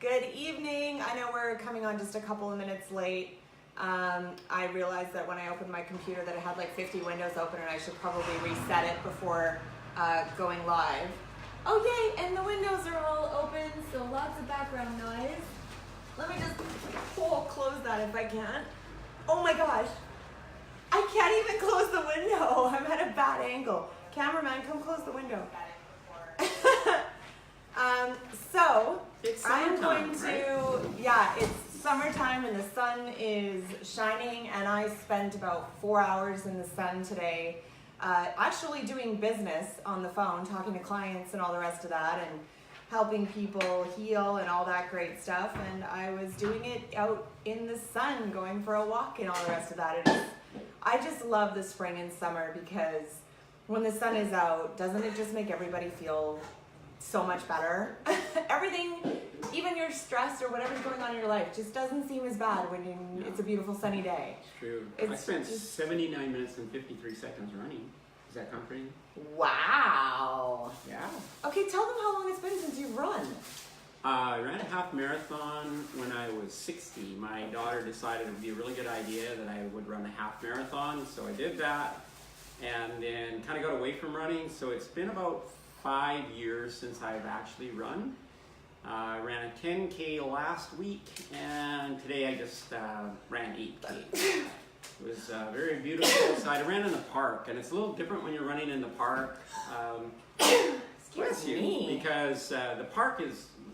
Good evening. I know we're coming on just a couple of minutes late. I realized that when I opened my computer that it had like 50 windows open and I should probably reset it before going live. Oh yay, and the windows are all open, so lots of background noise. Let me just close that if I can. Oh my gosh, I can't even close the window. I'm at a bad angle. Cameraman, come close the window. So I'm going to, yeah, it's summertime and the sun is shining, and I spent about 4 hours in the sun today actually doing business on the phone, talking to clients and all the rest of that, and helping people heal and all that great stuff. And I was doing it out in the sun, going for a walk and all the rest of that. I just love the spring and summer because when the sun is out, doesn't it just make everybody feel so much better? Everything, even your stress or whatever's going on in your life, just doesn't seem as bad when it's a beautiful sunny day. It's true. I spent 79 minutes and 53 seconds running. Is that comforting? Wow. Yeah. Okay, tell them how long it's been since you've run. I ran a half marathon when I was 60. My daughter decided it would be a really good idea that I would run a half marathon, so I did that, and then kind of got away from running. So it's been about 5 years since I've actually run. I ran a 10K last week, and today I just ran 8K. It was very beautiful outside. I ran in the park, and it's a little different when you're running in the park. Excuse me. Because the park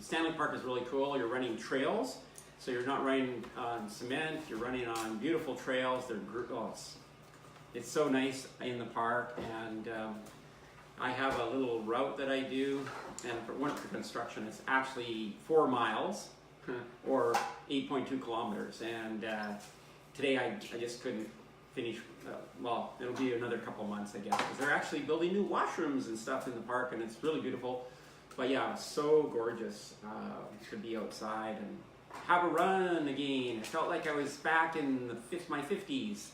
Stanley Park is really cool. You're running trails, so you're not running on cement. You're running on beautiful trails. It's so nice in the park, and I have a little route that I do, and for construction, it's actually 4 miles or 8.2 kilometers. And today I just couldn't finish. Well, it'll be another couple months, I guess, because they're actually building new washrooms and stuff in the park, and it's really beautiful. But yeah, it's so gorgeous to be outside and have a run again. I felt like I was back in my 50s.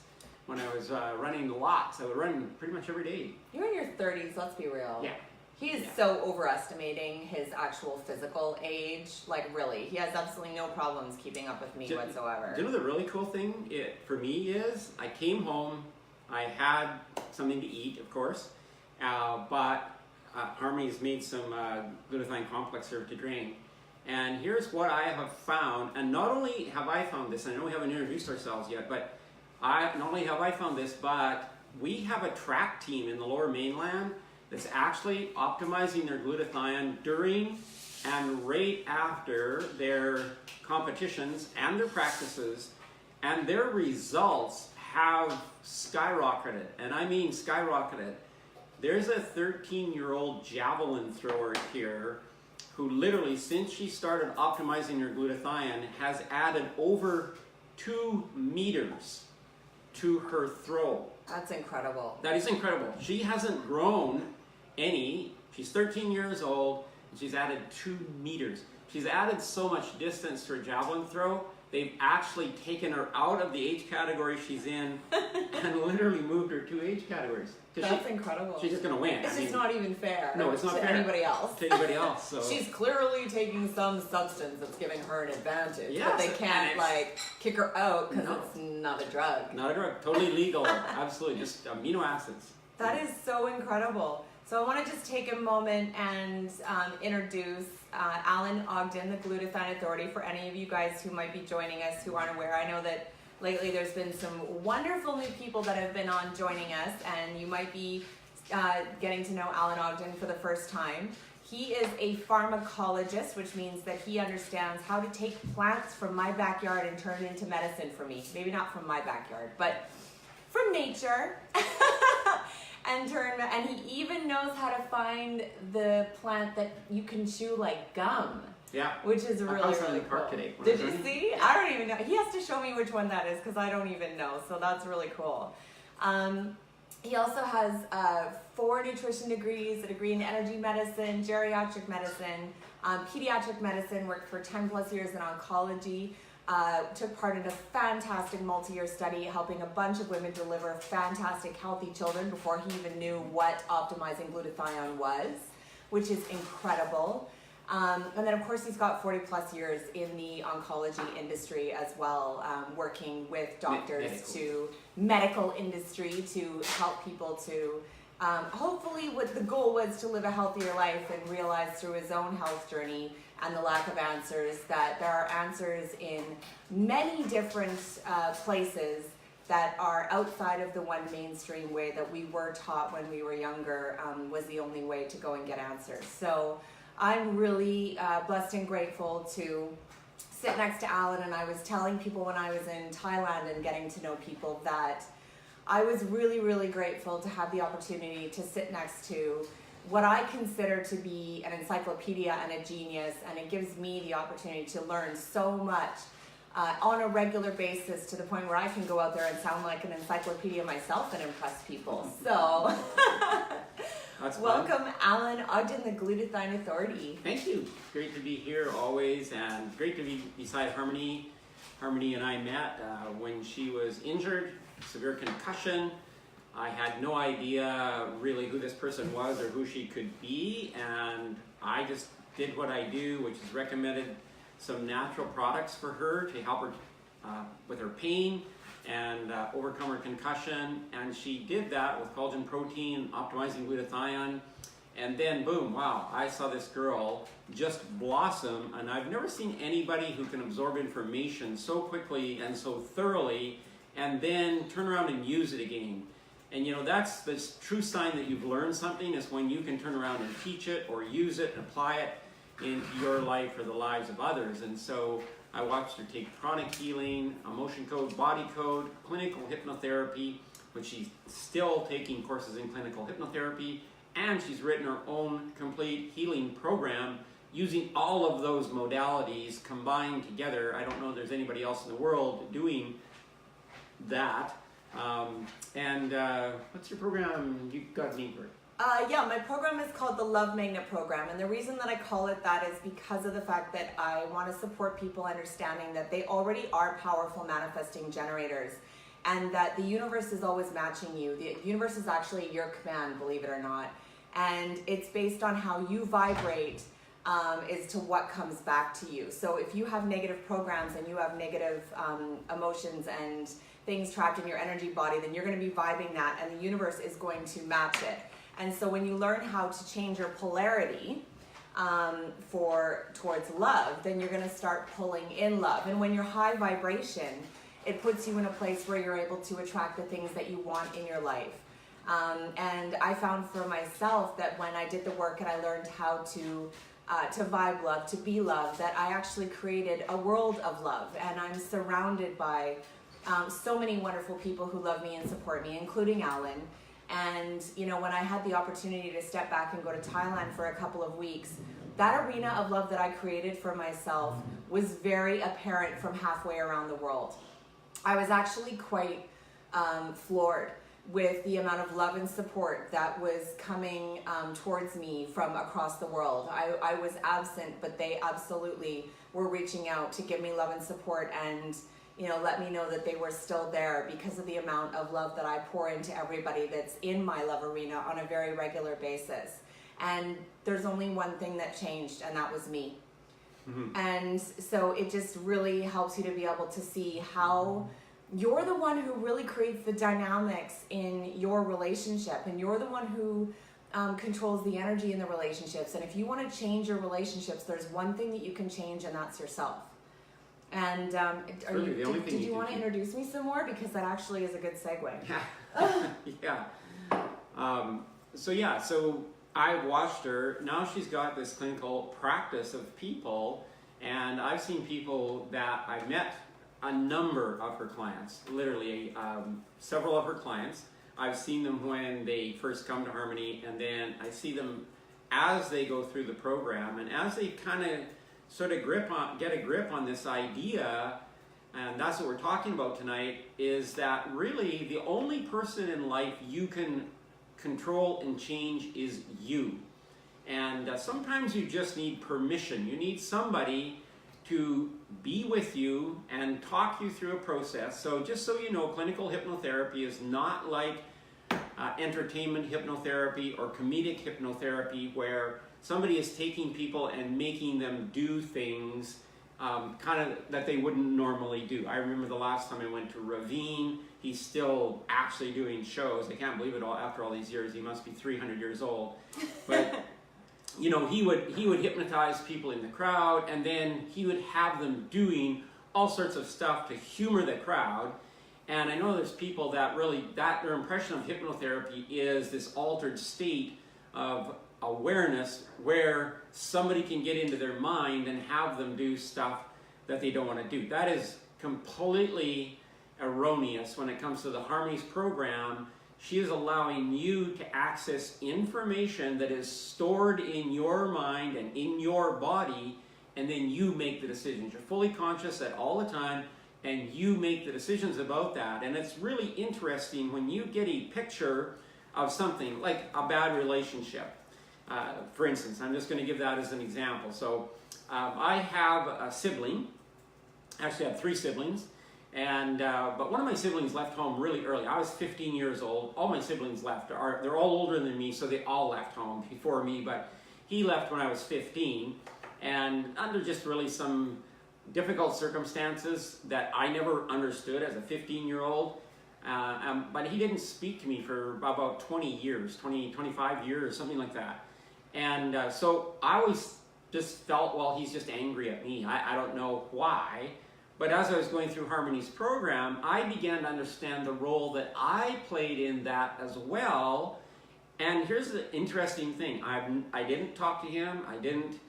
When I was running lots. I would run pretty much every day. You're in your 30s, let's be real. Yeah. He is so overestimating his actual physical age. Like, really. He has absolutely no problems keeping up with me whatsoever. Do you know the really cool thing for me is I came home, I had something to eat, of course, but Harmony's made some glutathione complex syrup to drink. And here's what I have found, and not only have I found this, and I know we haven't introduced ourselves yet, but not only have I found this, but we have a track team in the Lower Mainland that's actually optimizing their glutathione during and right after their competitions and their practices, and their results have skyrocketed, and I mean skyrocketed. There's a 13-year-old javelin thrower here who literally, since she started optimizing her glutathione, has added over 2 meters to her throw. That's incredible. That is incredible. She hasn't grown any. She's 13 years old, and she's added 2 meters. She's added so much distance to her javelin throw, they've actually taken her out of the age category she's in and literally moved her 2 age categories. That's incredible. She's just going to win. It's just not even fair. No, it's not to fair. Anybody else. To anybody else. So. She's clearly taking some substance that's giving her an advantage. Yes, but they can't kick her out because it's not a drug. Not a drug. Totally legal. Absolutely. Just amino acids. That is so incredible. So I want to just take a moment and introduce Alan Ogden, the Glutathione Authority, for any of you guys who might be joining us who aren't aware. I know that lately there's been some wonderful new people that have been on joining us, and you might be getting to know Alan Ogden for the first time. He is a pharmacologist, which means that he understands how to take plants from my backyard and turn it into medicine for me. Maybe not from my backyard, but from nature. And he even knows how to find the plant that you can chew like gum. Yeah. Which is really, really cool. Today. Did you see? I don't even know. He has to show me which one that is because I don't even know. So that's really cool. He also has 4 nutrition degrees, a degree in energy medicine, geriatric medicine, pediatric medicine, worked for 10 plus years in oncology, took part in a fantastic multi-year study helping a bunch of women deliver fantastic healthy children before he even knew what optimizing glutathione was, which is incredible. And then of course he's got 40 plus years in the oncology industry as well, working with doctors to medical industry to help people to hopefully what the goal was to live a healthier life, and realize through his own health journey and the lack of answers that there are answers in many different places that are outside of the one mainstream way that we were taught when we were younger was the only way to go and get answers. So I'm really blessed and grateful to sit next to Alan, and I was telling people when I was in Thailand and getting to know people that I was really, really grateful to have the opportunity to sit next to what I consider to be an encyclopedia and a genius, and it gives me the opportunity to learn so much on a regular basis, to the point where I can go out there and sound like an encyclopedia myself and impress people. So welcome, Alan Ogden, the Glutathione Authority. Thank you. Great to be here always, and great to be beside Harmony. Harmony and I met when she was injured, severe concussion. I had no idea really who this person was or who she could be, and I just did what I do, which is recommended some natural products for her to help her with her pain and overcome her concussion. And she did that with collagen protein, optimizing glutathione, and then boom, wow, I saw this girl just blossom, and I've never seen anybody who can absorb information so quickly and so thoroughly and then turn around and use it again. And you know, that's the true sign that you've learned something, is when you can turn around and teach it or use it and apply it into your life or the lives of others. And so I watched her take pranic healing, emotion code, body code, clinical hypnotherapy, which she's still taking courses in clinical hypnotherapy, and she's written her own complete healing program using all of those modalities combined together. I don't know if there's anybody else in the world doing that. What's your program? You got me for it. Yeah, my program is called the Love Magnet Program, and the reason that I call it that is because of the fact that I want to support people understanding that they already are powerful manifesting generators, and that the universe is always matching you. The universe is actually your command, believe it or not, and it's based on how you vibrate as to what comes back to you. So if you have negative programs and you have negative emotions and things trapped in your energy body, then you're going to be vibing that, and the universe is going to match it. And so when you learn how to change your polarity towards love, then you're going to start pulling in love. And when you're high vibration, it puts you in a place where you're able to attract the things that you want in your life. And I found for myself that when I did the work and I learned how to vibe love, to be love, that I actually created a world of love. And I'm surrounded by so many wonderful people who love me and support me, including Alan. And you know, when I had the opportunity to step back and go to Thailand for a couple of weeks, that arena of love that I created for myself was very apparent from halfway around the world. I was actually quite floored with the amount of love and support that was coming towards me from across the world. I was absent, but they absolutely were reaching out to give me love and support, and you know, let me know that they were still there because of the amount of love that I pour into everybody that's in my love arena on a very regular basis. And there's only one thing that changed, and that was me. Mm-hmm. And so it just really helps you to be able to see how you're the one who really creates the dynamics in your relationship, and you're the one who controls the energy in the relationships. And if you want to change your relationships, there's one thing that you can change, and that's yourself. And did you want to introduce me some more? Because that actually is a good segue. Yeah. So I watched her. Now she's got this clinical practice of people, and I've seen people that I met a number of her clients, literally several of her clients. I've seen them when they first come to Harmony, and then I see them as they go through the program, and as they kind of sort of get a grip on this idea, and that's what we're talking about tonight, is that really the only person in life you can control and change is you. And sometimes you just need permission. You need somebody to be with you and talk you through a process. So just so you know, clinical hypnotherapy is not like entertainment hypnotherapy or comedic hypnotherapy, where somebody is taking people and making them do things kind of that they wouldn't normally do. I remember the last time I went to Ravine, he's still actually doing shows. I can't believe it all after all these years. He must be 300 years old. But you know, he would hypnotize people in the crowd, and then he would have them doing all sorts of stuff to humor the crowd. And I know there's people that really, that their impression of hypnotherapy is this altered state of awareness where somebody can get into their mind and have them do stuff that they don't want to do. That is completely erroneous when it comes to the Harmony's program. She is allowing you to access information that is stored in your mind and in your body, and then you make the decisions. You're fully conscious at all the time, and you make the decisions about that. And it's really interesting when you get a picture of something like a bad relationship. For instance, I'm just going to give that as an example. So I have a sibling. Actually, I have 3 siblings. And but one of my siblings left home really early. I was 15 years old. All my siblings left. They're all older than me, so they all left home before me. But he left when I was 15, and under just really some difficult circumstances that I never understood as a 15-year-old. But he didn't speak to me for about 20 years, 25 years, something like that. And so I always just felt, well, he's just angry at me. I don't know why. But as I was going through Harmony's program, I began to understand the role that I played in that as well. And here's the interesting thing. I didn't talk to him. I didn't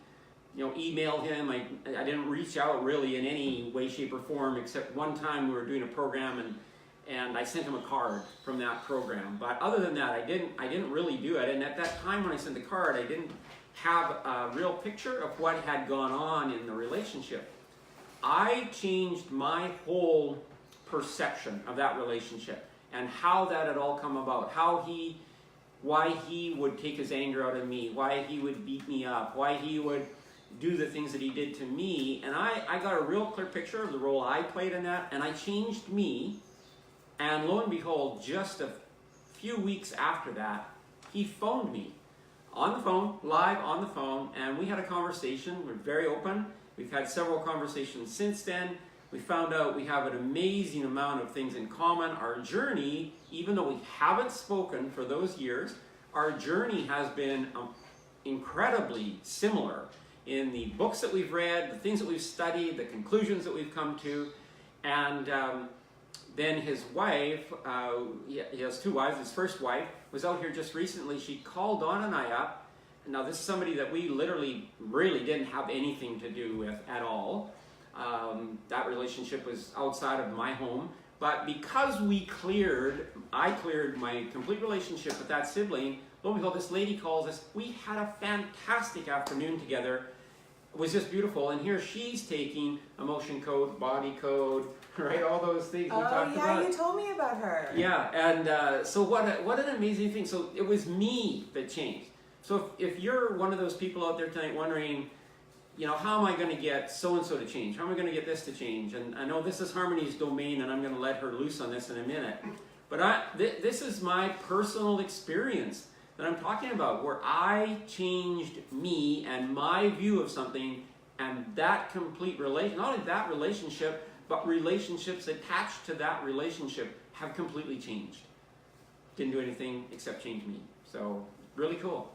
email him. I didn't reach out really in any way, shape, or form, except one time we were doing a program and I sent him a card from that program. But other than that, I didn't really do it. And at that time when I sent the card, I didn't have a real picture of what had gone on in the relationship. I changed my whole perception of that relationship and how that had all come about, why he would take his anger out of me, why he would beat me up, why he would do the things that he did to me. And I got a real clear picture of the role I played in that, and I changed me. And lo and behold, just a few weeks after that, he phoned me on the phone, live on the phone, and we had a conversation. We're very open. We've had several conversations since then. We found out we have an amazing amount of things in common. Our journey, even though we haven't spoken for those years, our journey has been incredibly similar in the books that we've read, the things that we've studied, the conclusions that we've come to. And then his wife, he has 2 wives, his first wife was out here just recently. She called Dawn and I up. Now this is somebody that we literally really didn't have anything to do with at all. That relationship was outside of my home. But because I cleared my complete relationship with that sibling, lo and behold, this lady calls us. We had a fantastic afternoon together. It was just beautiful. And here she's taking emotion code, body code, right? All those things we talked about. Oh yeah, you told me about her. Yeah, and so what an amazing thing. So it was me that changed. So if you're one of those people out there tonight wondering, how am I going to get so-and-so to change? How am I going to get this to change? And I know this is Harmony's domain, and I'm going to let her loose on this in a minute. But this is my personal experience that I'm talking about, where I changed me and my view of something, and that complete relation, not only that relationship, but relationships attached to that relationship have completely changed. Didn't do anything except change me. So really cool.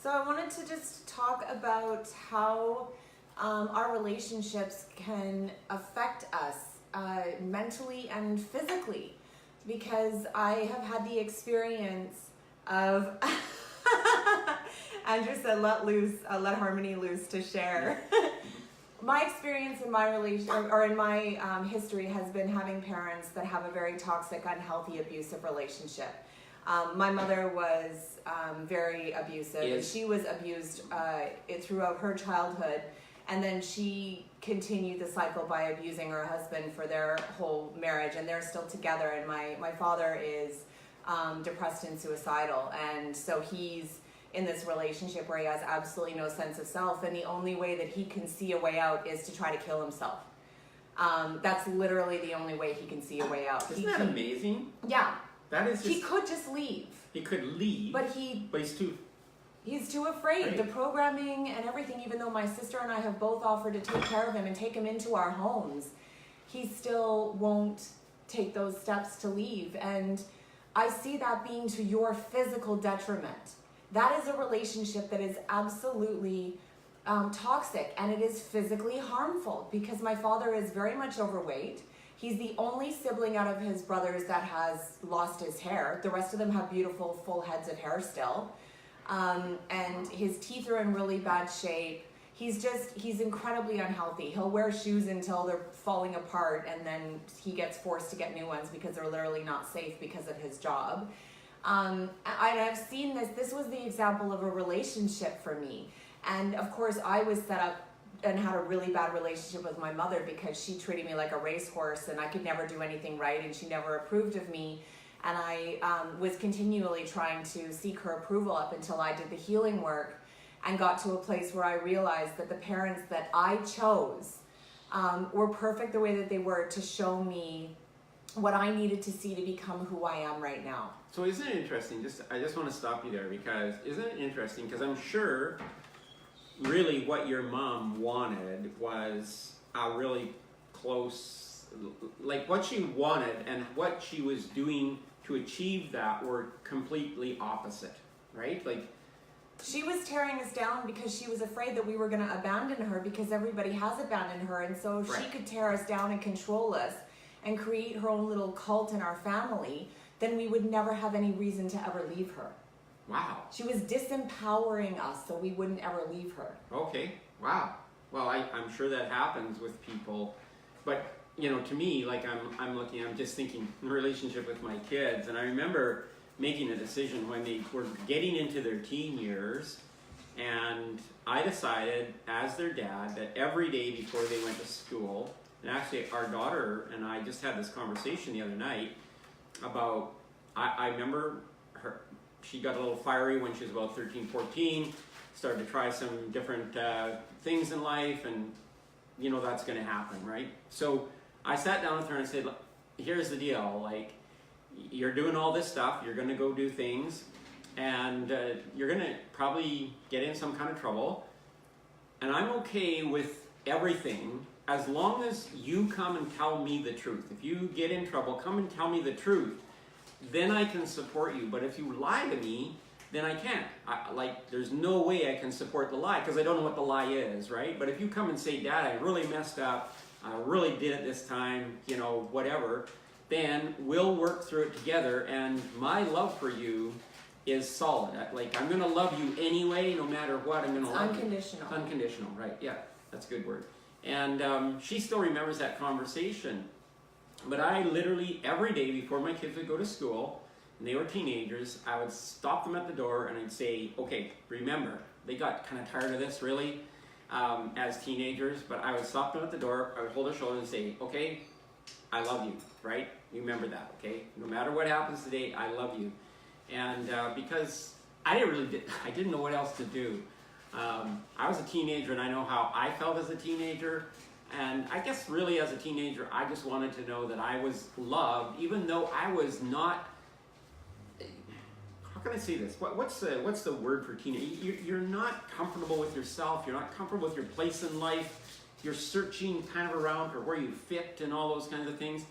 So I wanted to just talk about how our relationships can affect us mentally and physically, because I have had the experience of Andrew said let Harmony loose to share. My experience in my in my history has been having parents that have a very toxic, unhealthy, abusive relationship. My mother was very abusive. Yes. She was abused throughout her childhood, and then she continued the cycle by abusing her husband for their whole marriage, and they're still together. And my father is depressed and suicidal, and so he's in this relationship where he has absolutely no sense of self, and the only way that he can see a way out is to try to kill himself. That's literally the only way he can see a way out. Isn't that amazing? Yeah. That is just, he could just leave. He could leave, but he's too He's too afraid. Right. The programming and everything, even though my sister and I have both offered to take care of him and take him into our homes, he still won't take those steps to leave. And I see that being to your physical detriment. That is a relationship that is absolutely toxic, and it is physically harmful because my father is very much overweight. He's the only sibling out of his brothers that has lost his hair. The rest of them have beautiful full heads of hair still. And his teeth are in really bad shape. He's incredibly unhealthy. He'll wear shoes until they're falling apart, and then he gets forced to get new ones because they're literally not safe because of his job. I've seen this. This was the example of a relationship for me. And of course, I was set up and had a really bad relationship with my mother because she treated me like a racehorse, and I could never do anything right, and she never approved of me. And I was continually trying to seek her approval up until I did the healing work and got to a place where I realized that the parents that I chose were perfect the way that they were to show me what I needed to see to become who I am right now. So isn't it interesting? I just want to stop you there, because isn't it interesting? Because I'm sure really what your mom wanted was a really close, like what she wanted and what she was doing to achieve that were completely opposite, right? Like, she was tearing us down because she was afraid that we were going to abandon her, because everybody has abandoned her. And so if right. she could tear us down and control us and create her own little cult in our family, then we would never have any reason to ever leave her. Wow. She was disempowering us so we wouldn't ever leave her. Okay. Wow. Well, I'm sure that happens with people, but you know, to me, like I'm just thinking in relationship with my kids, and I remember making a decision when they were getting into their teen years, and I decided as their dad that every day before they went to school, and actually our daughter and I just had this conversation the other night about, I remember she got a little fiery when she was about 13, 14, started to try some different things in life, and you know that's going to happen, right? So I sat down with her and said, here's the deal, like, you're doing all this stuff, you're going to go do things, and you're going to probably get in some kind of trouble, and I'm okay with everything as long as you come and tell me the truth. If you get in trouble, come and tell me the truth. Then I can support you. But if you lie to me, then I can't. There's no way I can support the lie because I don't know what the lie is, right? But if you come and say, Dad, I really messed up, I really did it this time, you know, whatever, then we'll work through it together, and my love for you is solid. Like, I'm going to love you anyway, no matter what. I'm going to love you. Unconditional. Unconditional, right. Yeah, that's a good word. And she still remembers that conversation. But I literally, every day before my kids would go to school, and they were teenagers, I would stop them at the door and I'd say, okay, remember, they got kind of tired of this really as teenagers, but I would stop them at the door, I would hold their shoulder and say, okay, I love you, right? You remember that, okay? No matter what happens today, I love you. And because I didn't know what else to do. I was a teenager, and I know how I felt as a teenager. And I guess really as a teenager, I just wanted to know that I was loved, even though I was not, how can I say this? What's the word for teenage? You're not comfortable with yourself. You're not comfortable with your place in life. You're searching kind of around for where you fit and all those kinds of things.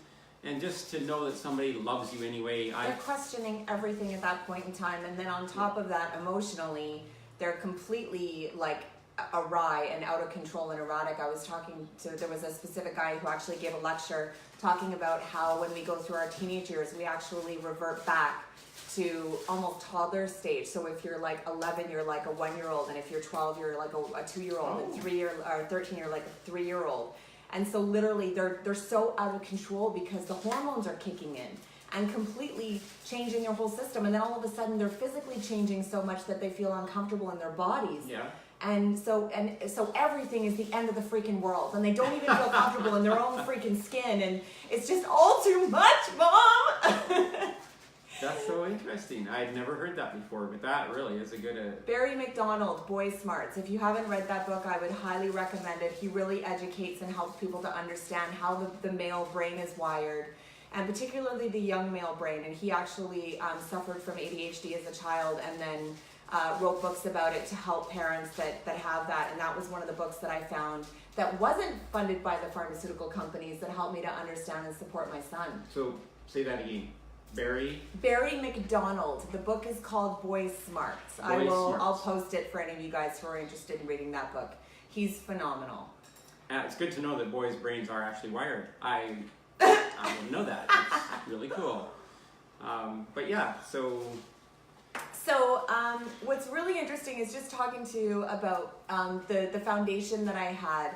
And just to know that somebody loves you anyway. They're questioning everything at that point in time. And then on top of that, emotionally, they're completely like awry and out of control and erratic. There was a specific guy who actually gave a lecture talking about how when we go through our teenage years, we actually revert back to almost toddler stage. So if you're like 11, you're like a 1-year-old, and if you're 12, you're like a 2-year-old, and 13, you're like a 3-year-old. And so literally they're so out of control because the hormones are kicking in and completely changing their whole system. And then all of a sudden they're physically changing so much that they feel uncomfortable in their bodies. Yeah. And so everything is the end of the freaking world, and they don't even feel comfortable in their own freaking skin, and it's just all too much, Mom. That's so interesting. I'd never heard that before, but that really is a good... Barry McDonald, Boy Smarts. If you haven't read that book, I would highly recommend it. He really educates and helps people to understand how the male brain is wired, and particularly the young male brain. And he actually suffered from ADHD as a child, and then wrote books about it to help parents that have that. And that was one of the books that I found that wasn't funded by the pharmaceutical companies that helped me to understand and support my son. So say that again. Barry McDonald. The book is called Boy Smarts. I'll post it for any of you guys who are interested in reading that book. He's phenomenal. It's good to know that boys' brains are actually wired. I didn't know that. It's really cool. But yeah, so what's really interesting is just talking to you about the foundation that I had.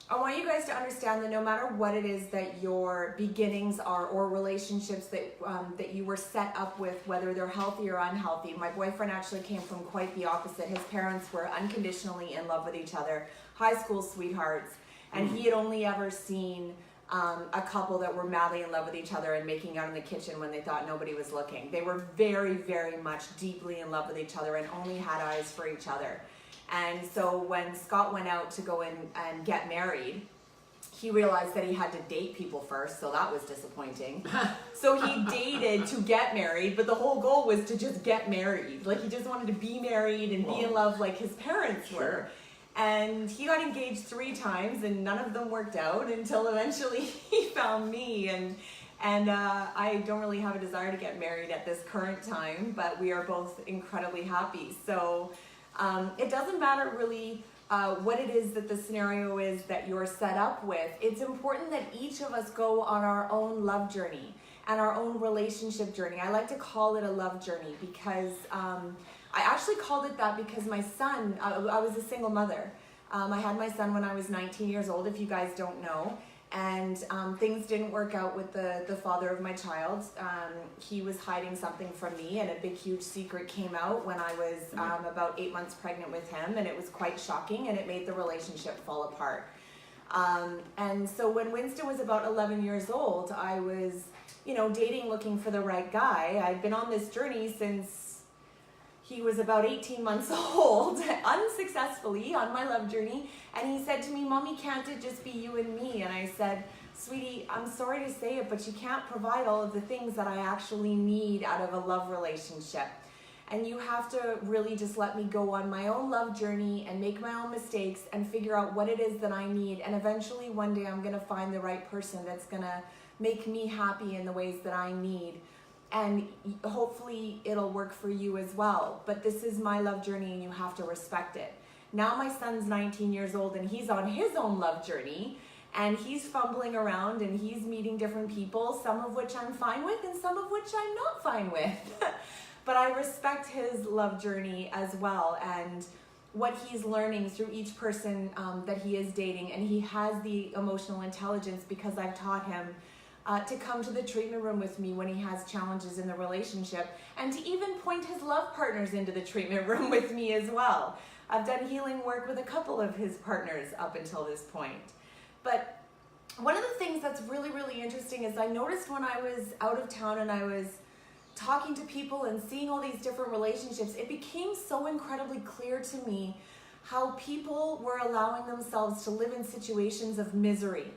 I want you guys to understand that no matter what it is that your beginnings are or relationships that you were set up with, whether they're healthy or unhealthy. My boyfriend actually came from quite the opposite. His parents were unconditionally in love with each other, high school sweethearts, and he had only ever seen a couple that were madly in love with each other and making out in the kitchen when they thought nobody was looking. They were very, very much deeply in love with each other and only had eyes for each other. And so when Scott went out to go in and get married, he realized that he had to date people first, so that was disappointing. So he dated to get married, but the whole goal was to just get married. Like, he just wanted to be married and be in love like his parents were. And he got engaged 3 times, and none of them worked out until eventually he found me. And I don't really have a desire to get married at this current time, but we are both incredibly happy. So it doesn't matter really what it is that the scenario is that you're set up with. It's important that each of us go on our own love journey and our own relationship journey. I like to call it a love journey because I actually called it that because my son, I was a single mother. I had my son when I was 19 years old, if you guys don't know. And things didn't work out with the father of my child. He was hiding something from me, and a big, huge secret came out when I was about 8 months pregnant with him, and it was quite shocking, and it made the relationship fall apart. And so when Winston was about 11 years old, I was, dating, looking for the right guy. I'd been on this journey since he was about 18 months old, unsuccessfully on my love journey. And he said to me, "Mommy, can't it just be you and me?" And I said, "Sweetie, I'm sorry to say it, but you can't provide all of the things that I actually need out of a love relationship. And you have to really just let me go on my own love journey and make my own mistakes and figure out what it is that I need. And eventually one day I'm going to find the right person that's going to make me happy in the ways that I need. And hopefully it'll work for you as well. But this is my love journey and you have to respect it." Now my son's 19 years old and he's on his own love journey, and he's fumbling around and he's meeting different people, some of which I'm fine with and some of which I'm not fine with. But I respect his love journey as well and what he's learning through each person that he is dating. And he has the emotional intelligence because I've taught him to come to the treatment room with me when he has challenges in the relationship, and to even point his love partners into the treatment room with me as well. I've done healing work with a couple of his partners up until this point. But one of the things that's really, really interesting is I noticed when I was out of town and I was talking to people and seeing all these different relationships, it became so incredibly clear to me how people were allowing themselves to live in situations of misery.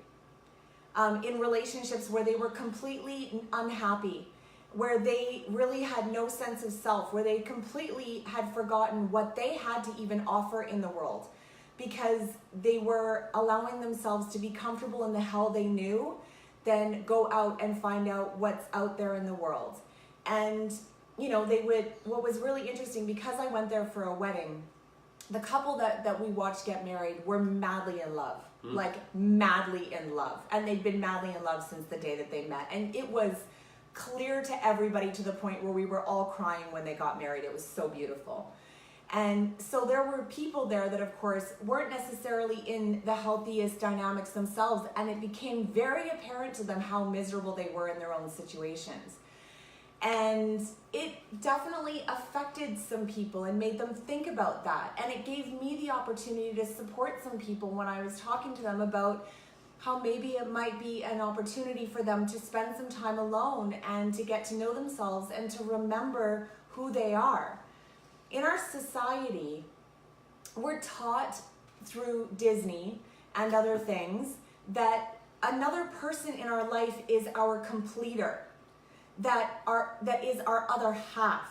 In relationships where they were completely unhappy, where they really had no sense of self, where they completely had forgotten what they had to even offer in the world, because they were allowing themselves to be comfortable in the hell they knew, then go out and find out what's out there in the world. And, what was really interesting, because I went there for a wedding, the couple that we watched get married were madly in love. Like madly in love. And they'd been madly in love since the day that they met. And it was clear to everybody to the point where we were all crying when they got married. It was so beautiful. And so there were people there that, of course, weren't necessarily in the healthiest dynamics themselves. And it became very apparent to them how miserable they were in their own situations. And it definitely affected some people and made them think about that. And it gave me the opportunity to support some people when I was talking to them about how maybe it might be an opportunity for them to spend some time alone and to get to know themselves and to remember who they are. In our society, we're taught through Disney and other things that another person in our life is our completer. That is our other half,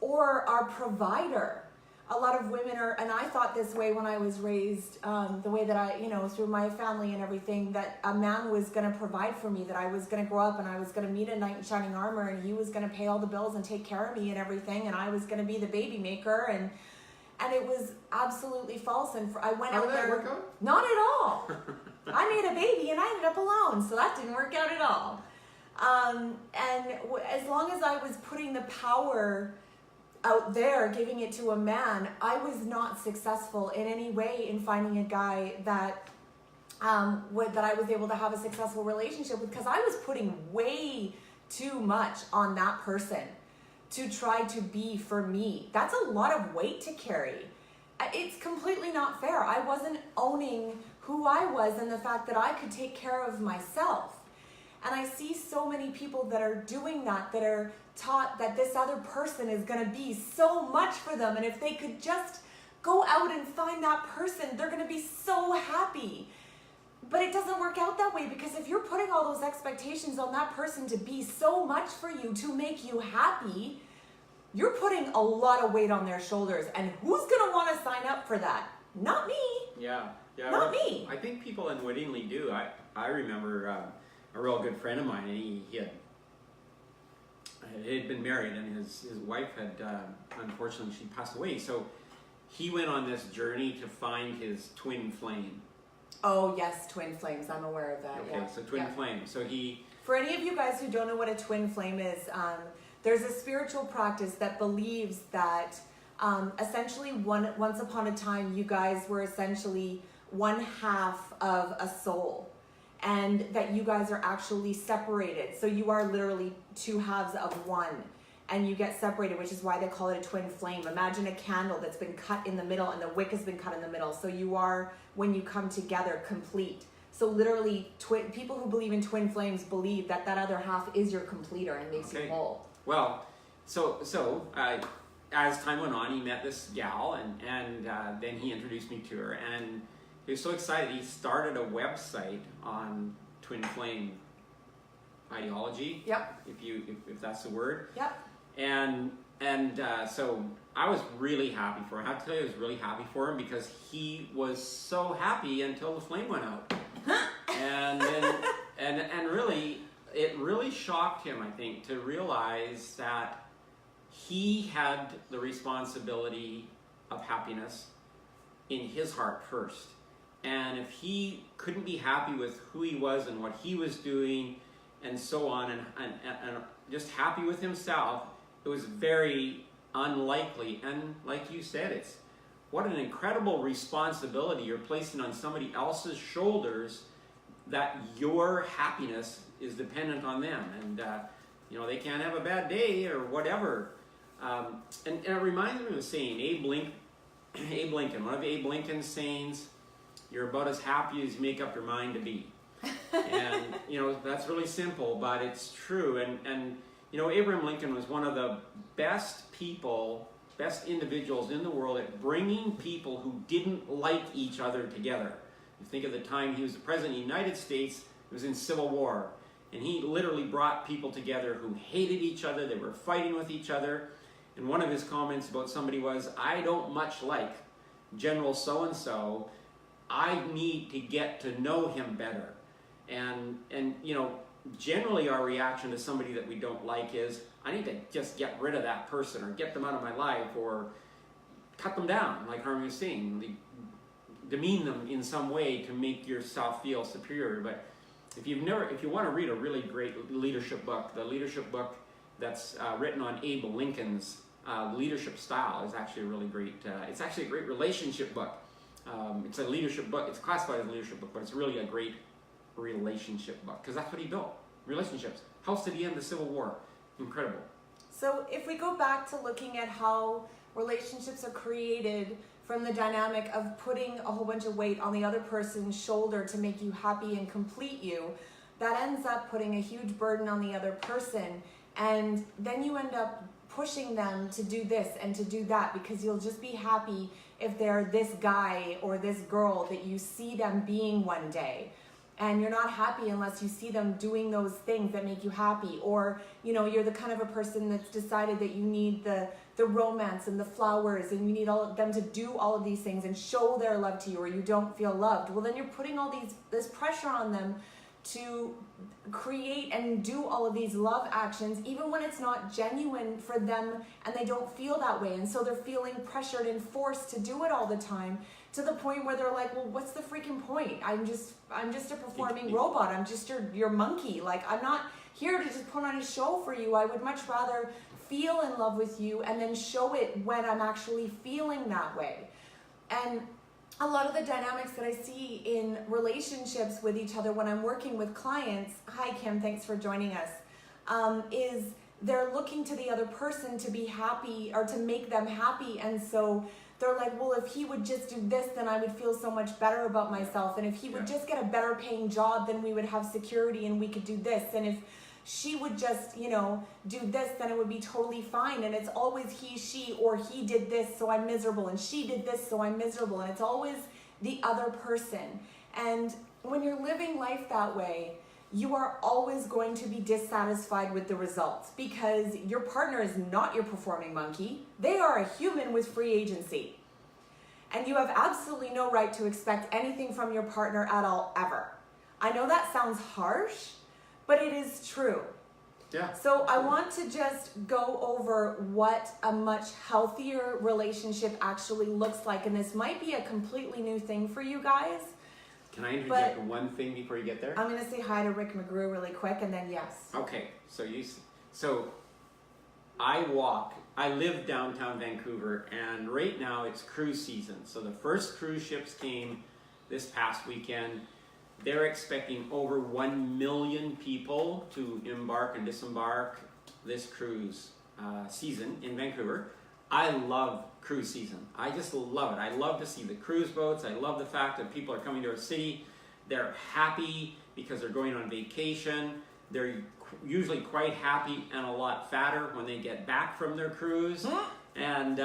or our provider. A lot of women are, and I thought this way when I was raised, the way that I, through my family and everything, that a man was going to provide for me, that I was going to grow up and I was going to meet a knight in shining armor and he was going to pay all the bills and take care of me and everything, and I was going to be the baby maker, and it was absolutely false. And I went How out did that there, work out? not at all. I made a baby and I ended up alone, so that didn't work out at all. As long as I was putting the power out there, giving it to a man, I was not successful in any way in finding a guy that that I was able to have a successful relationship with, because I was putting way too much on that person to try to be for me. That's a lot of weight to carry. It's completely not fair. I wasn't owning who I was and the fact that I could take care of myself. And I see so many people that are doing that are taught that this other person is going to be so much for them, and if they could just go out and find that person, they're going to be so happy. But it doesn't work out that way, because if you're putting all those expectations on that person to be so much for you, to make you happy, you're putting a lot of weight on their shoulders. And who's going to want to sign up for that? Not me. Yeah. Not me. I think people unwittingly do. I remember a real good friend of mine, and he had been married, and his wife had, unfortunately, she passed away. So he went on this journey to find his twin flame. Oh, yes, twin flames. I'm aware of that. Okay, yeah. so twin flame. So For any of you guys who don't know what a twin flame is, there's a spiritual practice that believes that essentially once upon a time, you guys were essentially one half of a soul, and that you guys are actually separated. So you are literally two halves of one, and you get separated, which is why they call it a twin flame. Imagine a candle that's been cut in the middle and the wick has been cut in the middle. So you are, when you come together, complete. So literally, people who believe in twin flames believe that other half is your completer and makes you whole. Well, so as time went on, he met this gal, and then he introduced me to her, and he was so excited. He started a website on twin flame ideology. Yep. If that's the word. Yep. And so I was really happy for him. I have to tell you, I was really happy for him, because he was so happy until the flame went out. And then, and really, it really shocked him, I think, to realize that he had the responsibility of happiness in his heart first. And if he couldn't be happy with who he was and what he was doing and so on, and just happy with himself, it was very unlikely. And like you said, it's what an incredible responsibility you're placing on somebody else's shoulders, that your happiness is dependent on them. And they can't have a bad day or whatever. And it reminds me of a saying, Abe Lincoln, one of Abe Lincoln's sayings, "You're about as happy as you make up your mind to be." And that's really simple, but it's true. And Abraham Lincoln was one of the best individuals in the world at bringing people who didn't like each other together. You think of the time he was the president of the United States, it was in Civil War, and he literally brought people together who hated each other, they were fighting with each other. And one of his comments about somebody was, "I don't much like General so-and-so, I need to get to know him better." And generally our reaction to somebody that we don't like is, I need to just get rid of that person, or get them out of my life, or cut them down, like Harmony was saying, demean them in some way to make yourself feel superior. But if you want to read a really great leadership book, the leadership book that's written on Abe Lincoln's leadership style is actually a really great, it's actually a great relationship book. It's a leadership book, it's classified as a leadership book, but it's really a great relationship book, because that's what he built, relationships. Helps to the end of the Civil War. Incredible. So if we go back to looking at how relationships are created from the dynamic of putting a whole bunch of weight on the other person's shoulder to make you happy and complete you, that ends up putting a huge burden on the other person, and then you end up pushing them to do this and to do that, because you'll just be happy if they're this guy or this girl that you see them being one day. and you're not happy unless you see them doing those things that make you happy. Or, you know, you're the kind of a person that's decided that you need the romance and the flowers, and you need all of them to do all of these things and show their love to you, or you don't feel loved. Well, then you're putting all this pressure on them to create and do all of these love actions, even when it's not genuine for them and they don't feel that way. And so they're feeling pressured and forced to do it all the time, to the point where they're like, well, what's the freaking point? I'm just a performing robot. I'm just your monkey. Like, I'm not here to just put on a show for you. I would much rather feel in love with you and then show it when I'm actually feeling that way. And a lot of the dynamics that I see in relationships with each other when I'm working with clients, hi Kim, thanks for joining us, is they're looking to the other person to be happy or to make them happy. And so they're like, well, if he would just do this, then I would feel so much better about myself. And if he would just get a better paying job, then we would have security and we could do this. And if she would just, you know, do this, then it would be totally fine. And it's always he, she, or he did this, so I'm miserable. And she did this, so I'm miserable. And it's always the other person. And when you're living life that way, you are always going to be dissatisfied with the results, because your partner is not your performing monkey. They are a human with free agency. And you have absolutely no right to expect anything from your partner at all, ever. I know that sounds harsh, but it is true. Yeah. So I want to just go over what a much healthier relationship actually looks like. And this might be a completely new thing for you guys. Can I interject one thing before you get there? I'm going to say hi to Rick Magoo really quick, and then yes. Okay, so I live downtown Vancouver, and right now it's cruise season. So the first cruise ships came this past weekend. They're expecting over 1 million people to embark and disembark this cruise season in Vancouver. I love cruise season. I just love it. I love to see the cruise boats. I love the fact that people are coming to our city. They're happy because they're going on vacation. They're usually quite happy and a lot fatter when they get back from their cruise. And,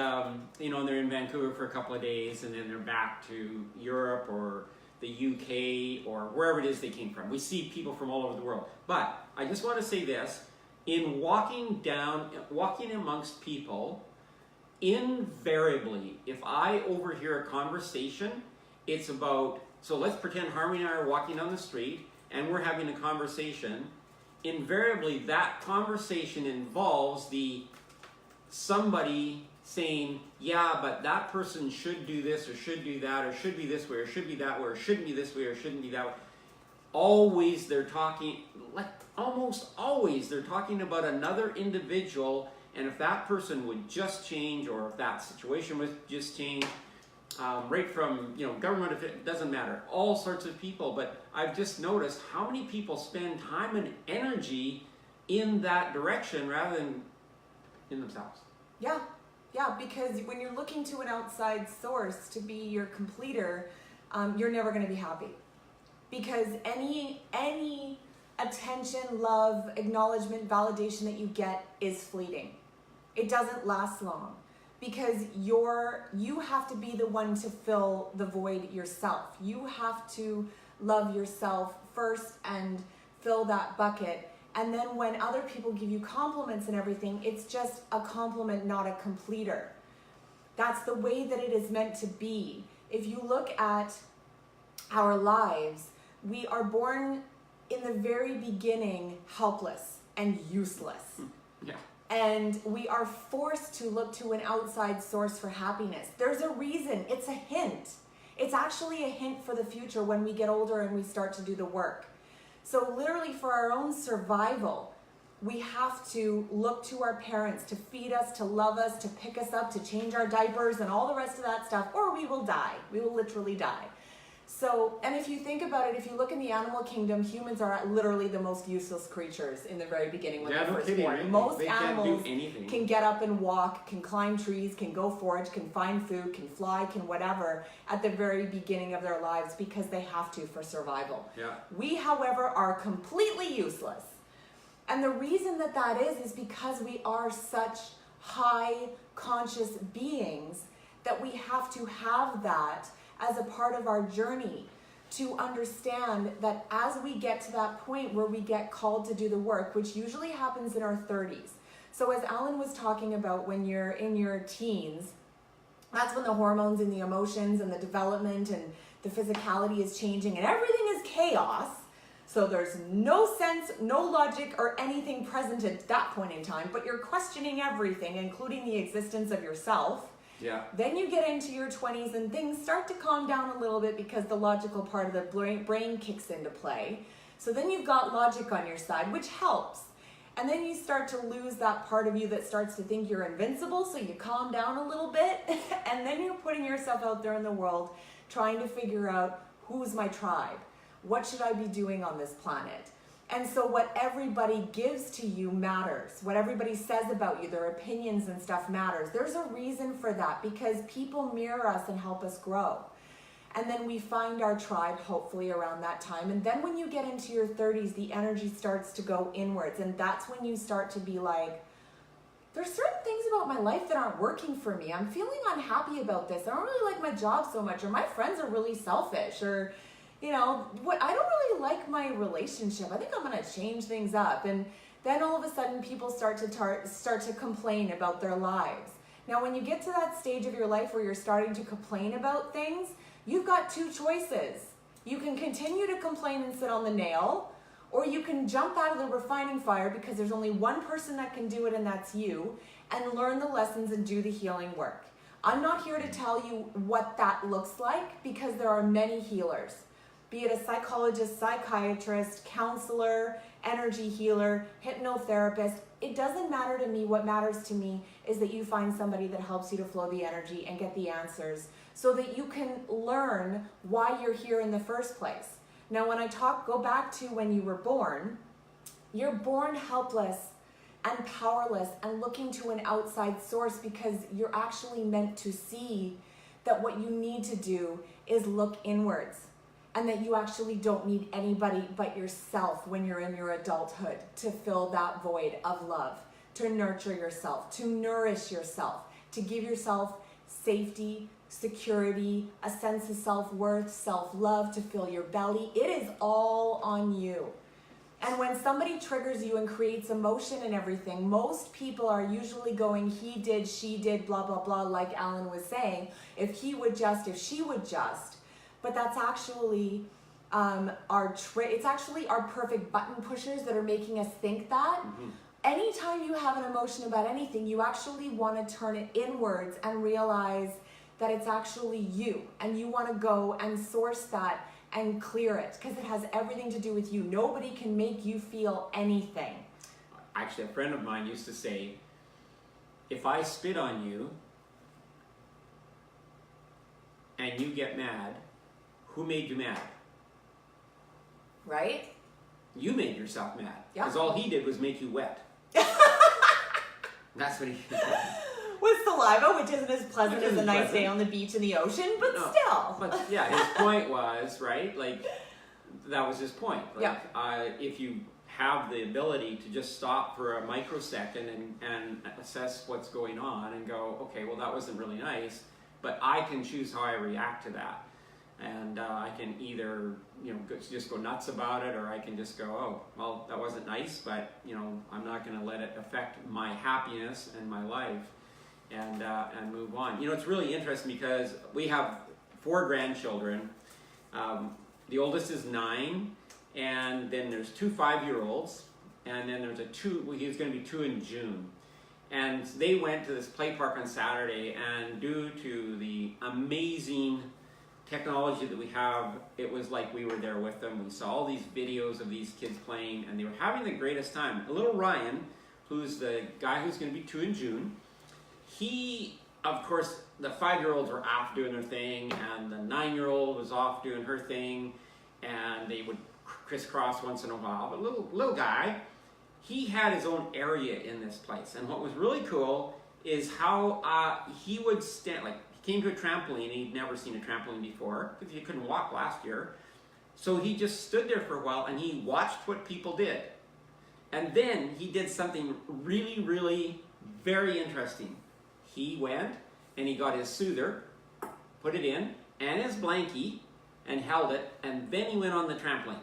you know, they're in Vancouver for a couple of days, and then they're back to Europe or the UK or wherever it is they came from. We see people from all over the world. But I just want to say this. In walking amongst people, invariably, if I overhear a conversation, it's about, so let's pretend Harmony and I are walking down the street and we're having a conversation. Invariably, that conversation involves somebody saying, yeah, but that person should do this or should do that, or should be this way or should be that way, or shouldn't be this way or shouldn't be that way. Always they're talking, like almost always they're talking about another individual. And if that person would just change, or if that situation would just change, right from, you know, government, if it doesn't matter, all sorts of people. But I've just noticed how many people spend time and energy in that direction rather than in themselves. Yeah, because when you're looking to an outside source to be your completer, you're never going to be happy. Because any attention, love, acknowledgement, validation that you get is fleeting. It doesn't last long, because you have to be the one to fill the void yourself. You have to love yourself first and fill that bucket. And then when other people give you compliments and everything, it's just a compliment, not a completer. That's the way that it is meant to be. If you look at our lives, we are born in the very beginning helpless and useless. Yeah. And we are forced to look to an outside source for happiness. There's a reason. It's a hint. It's actually a hint for the future when we get older and we start to do the work. So literally, for our own survival, we have to look to our parents to feed us, to love us, to pick us up, to change our diapers and all the rest of that stuff, or we will die. We will literally die. So, and if you think about it, if you look in the animal kingdom, humans are literally the most useless creatures in the very beginning when they're first born. Right? Most they animals can't do anything. Can get up and walk, can climb trees, can go forage, can find food, can fly, can whatever at the very beginning of their lives, because they have to for survival. Yeah. We, however, are completely useless. And the reason that is because we are such high conscious beings that we have to have that as a part of our journey to understand that as we get to that point where we get called to do the work, which usually happens in our 30s. So as Alan was talking about, when you're in your teens, that's when the hormones and the emotions and the development and the physicality is changing and everything is chaos. So there's no sense, no logic or anything present at that point in time, but you're questioning everything, including the existence of yourself. Yeah. Then you get into your 20s and things start to calm down a little bit because the logical part of the brain kicks into play. So then you've got logic on your side, which helps. And then you start to lose that part of you that starts to think you're invincible, so you calm down a little bit. And then you're putting yourself out there in the world, trying to figure out, who's my tribe? What should I be doing on this planet? And so what everybody gives to you matters. What everybody says about you, their opinions and stuff matters. There's a reason for that, because people mirror us and help us grow. And then we find our tribe hopefully around that time. And then when you get into your 30s, the energy starts to go inwards. And that's when you start to be like, there's certain things about my life that aren't working for me. I'm feeling unhappy about this. I don't really like my job so much, or my friends are really selfish, or I don't really like my relationship. I think I'm going to change things up. And then all of a sudden people start to complain about their lives. Now, when you get to that stage of your life where you're starting to complain about things, you've got two choices. You can continue to complain and sit on the nail, or you can jump out of the refining fire, because there's only one person that can do it, and that's you, and learn the lessons and do the healing work. I'm not here to tell you what that looks like, because there are many healers. Be it a psychologist, psychiatrist, counselor, energy healer, hypnotherapist, it doesn't matter to me. What matters to me is that you find somebody that helps you to flow the energy and get the answers, so that you can learn why you're here in the first place. Now, when I go back to when you were born, you're born helpless and powerless and looking to an outside source, because you're actually meant to see that what you need to do is look inwards, and that you actually don't need anybody but yourself when you're in your adulthood to fill that void of love, to nurture yourself, to nourish yourself, to give yourself safety, security, a sense of self-worth, self-love, to fill your belly. It is all on you. And when somebody triggers you and creates emotion and everything, most people are usually going, he did, she did, blah, blah, blah, like Alan was saying, if he would just, if she would just. But that's actually it's actually our perfect button pushers that are making us think that. Mm-hmm. Anytime you have an emotion about anything, you actually want to turn it inwards and realize that it's actually you, and you want to go and source that and clear it, because it has everything to do with you. Nobody can make you feel anything. Actually, a friend of mine used to say, if I spit on you and you get mad, who made you mad? Right? You made yourself mad. Yeah. Because all he did was make you wet. That's what he did. With saliva, which isn't as pleasant as a nice day on the beach in the ocean, but no, still. But yeah, his point was, right, like, that was his point. Like, yeah. If you have the ability to just stop for a microsecond and assess what's going on and go, okay, well, that wasn't really nice, but I can choose how I react to that. And I can either, just go nuts about it, or I can just go, oh, well, that wasn't nice, but, I'm not going to let it affect my happiness and my life, and move on. It's really interesting because we have 4 grandchildren. The oldest is 9, and then there's 2 5-year-olds, and then there's he's going to be 2 in June. And they went to this play park on Saturday, and due to the amazing technology that we have, it was like we were there with them. We saw all these videos of these kids playing, and they were having the greatest time. Little Ryan, who's the guy who's going to be 2 in June, he, of course, the 5-year-olds were off doing their thing, and the 9-year-old was off doing her thing, and they would crisscross once in a while. But little guy, he had his own area in this place. And what was really cool is how he would stand, like, came to a trampoline. He'd never seen a trampoline before because he couldn't walk last year. So he just stood there for a while and he watched what people did. And then he did something really, really very interesting. He went and he got his soother, put it in, and his blankie, and held it, and then he went on the trampoline.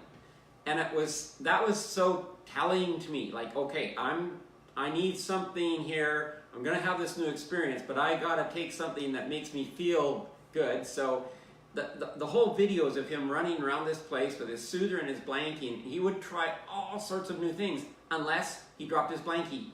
And that was so telling to me, like, okay, I need something here. I'm gonna have this new experience, but I gotta take something that makes me feel good. So the whole videos of him running around this place with his soother and his blankie, he would try all sorts of new things unless he dropped his blankie,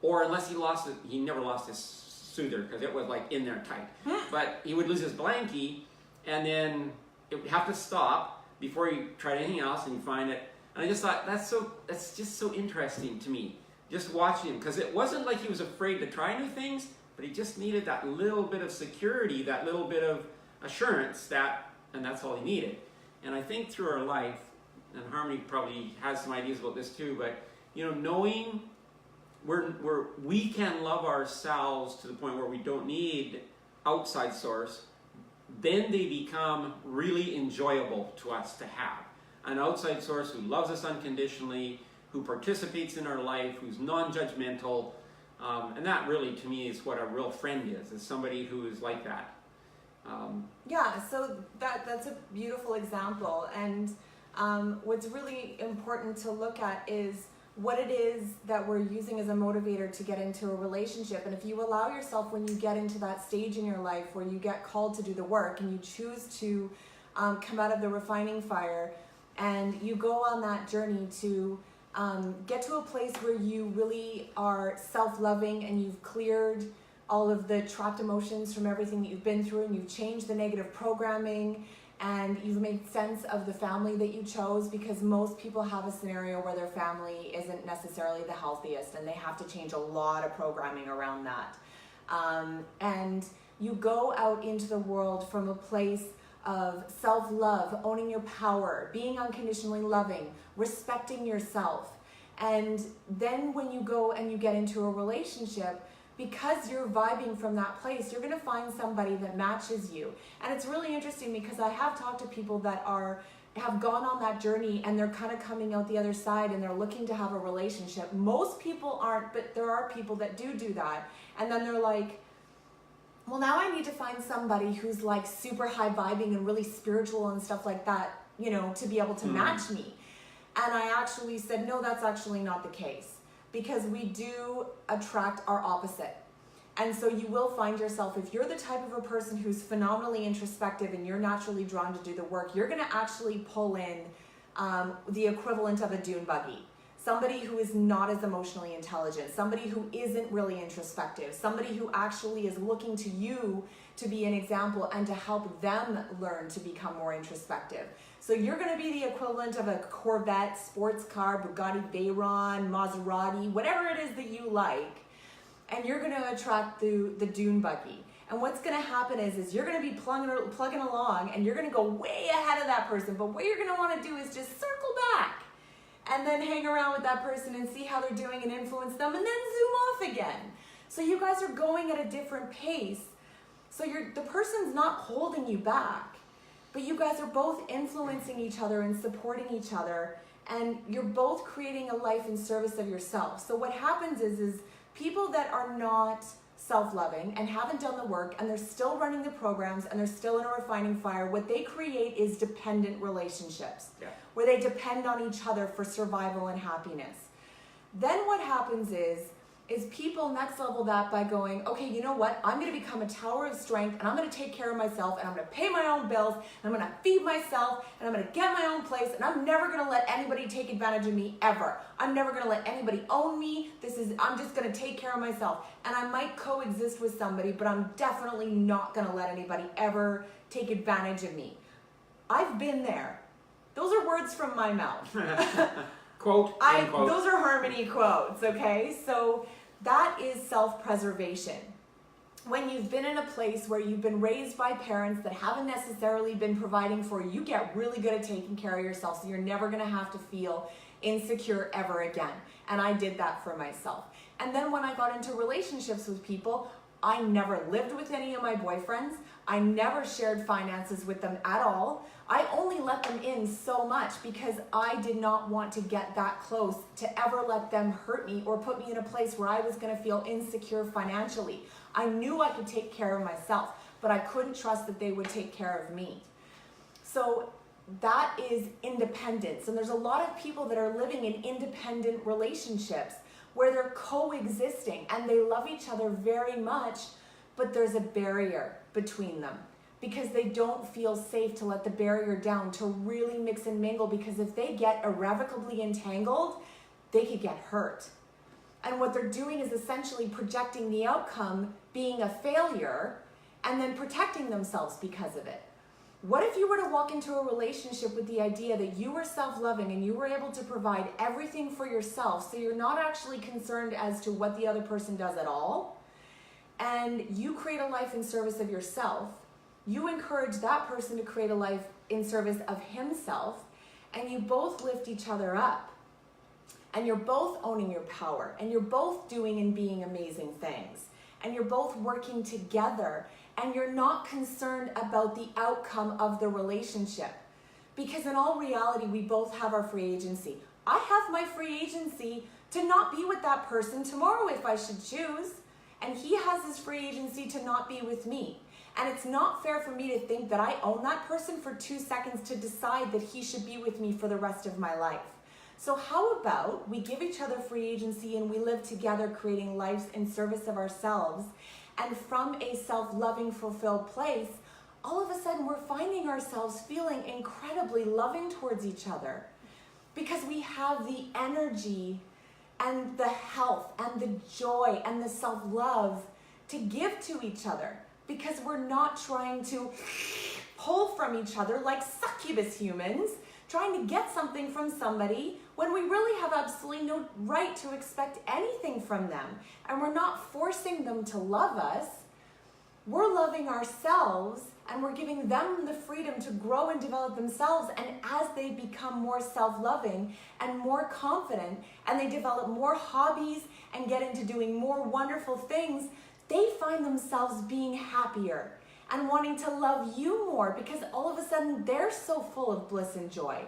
or unless he lost it. He never lost his soother because it was like in there tight. But he would lose his blankie, and then it would have to stop before he tried anything else, and you find it. And I just thought that's just so interesting to me, just watching him, because it wasn't like he was afraid to try new things, but he just needed that little bit of security, that little bit of assurance, and that's all he needed. And I think through our life, and Harmony probably has some ideas about this too, but knowing we can love ourselves to the point where we don't need outside source, then they become really enjoyable to us to have. An outside source who loves us unconditionally, who participates in our life, who's non-judgmental, and that really, to me, is what a real friend is somebody who is like that. Yeah, so that's a beautiful example, and what's really important to look at is what it is that we're using as a motivator to get into a relationship. And if you allow yourself, when you get into that stage in your life where you get called to do the work and you choose to come out of the refining fire, and you go on that journey to get to a place where you really are self-loving, and you've cleared all of the trapped emotions from everything that you've been through, and you've changed the negative programming, and you've made sense of the family that you chose, because most people have a scenario where their family isn't necessarily the healthiest, and they have to change a lot of programming around that. And you go out into the world from a place of self-love, owning your power, being unconditionally loving, respecting yourself. And then when you go and you get into a relationship, because you're vibing from that place, you're going to find somebody that matches you. And it's really interesting, because I have talked to people that have gone on that journey, and they're kind of coming out the other side, and they're looking to have a relationship. Most people aren't, but there are people that do that. And then they're like, well, now I need to find somebody who's like super high vibing and really spiritual and stuff like that, to be able to match me. And I actually said, no, that's actually not the case, because we do attract our opposite. And so you will find yourself, if you're the type of a person who's phenomenally introspective and you're naturally drawn to do the work, you're going to actually pull in the equivalent of a dune buggy. Somebody who is not as emotionally intelligent, somebody who isn't really introspective, somebody who actually is looking to you to be an example and to help them learn to become more introspective. So you're going to be the equivalent of a Corvette, sports car, Bugatti Veyron, Maserati, whatever it is that you like, and you're going to attract the dune buggy. And what's going to happen is you're going to be plugging along, and you're going to go way ahead of that person. But what you're going to want to do is just circle back and then hang around with that person and see how they're doing and influence them, and then zoom off again. So you guys are going at a different pace. So the person's not holding you back, but you guys are both influencing each other and supporting each other, and you're both creating a life in service of yourself. So what happens is people that are not self-loving and haven't done the work, and they're still running the programs, and they're still in a refining fire, what they create is dependent relationships, where they depend on each other for survival and happiness. Then what happens is people next level that by going, okay, you know what? I'm going to become a tower of strength, and I'm going to take care of myself, and I'm going to pay my own bills, and I'm going to feed myself, and I'm going to get my own place, and I'm never going to let anybody take advantage of me ever. I'm never going to let anybody own me. I'm just going to take care of myself. And I might coexist with somebody, but I'm definitely not going to let anybody ever take advantage of me. I've been there. Those are words from my mouth. Quote, unquote. Those are Harmony quotes, okay? So that is self-preservation. When you've been in a place where you've been raised by parents that haven't necessarily been providing for you, you get really good at taking care of yourself, so you're never going to have to feel insecure ever again. And I did that for myself. And then when I got into relationships with people, I never lived with any of my boyfriends. I never shared finances with them at all. I only let them in so much because I did not want to get that close to ever let them hurt me or put me in a place where I was going to feel insecure financially. I knew I could take care of myself, but I couldn't trust that they would take care of me. So that is independence. And there's a lot of people that are living in independent relationships where they're coexisting and they love each other very much, but there's a barrier between them because they don't feel safe to let the barrier down, to really mix and mingle, because if they get irrevocably entangled, they could get hurt. And what they're doing is essentially projecting the outcome being a failure and then protecting themselves because of it. What if you were to walk into a relationship with the idea that you were self-loving and you were able to provide everything for yourself, so you're not actually concerned as to what the other person does at all, and you create a life in service of yourself, you encourage that person to create a life in service of himself, and you both lift each other up, and you're both owning your power, and you're both doing and being amazing things, and you're both working together, and you're not concerned about the outcome of the relationship. Because in all reality, we both have our free agency. I have my free agency to not be with that person tomorrow if I should choose, and he has his free agency to not be with me. And it's not fair for me to think that I own that person for 2 seconds to decide that he should be with me for the rest of my life. So how about we give each other free agency and we live together creating lives in service of ourselves, and from a self-loving, fulfilled place, all of a sudden we're finding ourselves feeling incredibly loving towards each other because we have the energy and the health and the joy and the self-love to give to each other, because we're not trying to pull from each other like succubus humans, trying to get something from somebody when we really have absolutely no right to expect anything from them. And we're not forcing them to love us. We're loving ourselves, and we're giving them the freedom to grow and develop themselves. And as they become more self-loving and more confident, and they develop more hobbies and get into doing more wonderful things, they find themselves being happier and wanting to love you more, because all of a sudden they're so full of bliss and joy.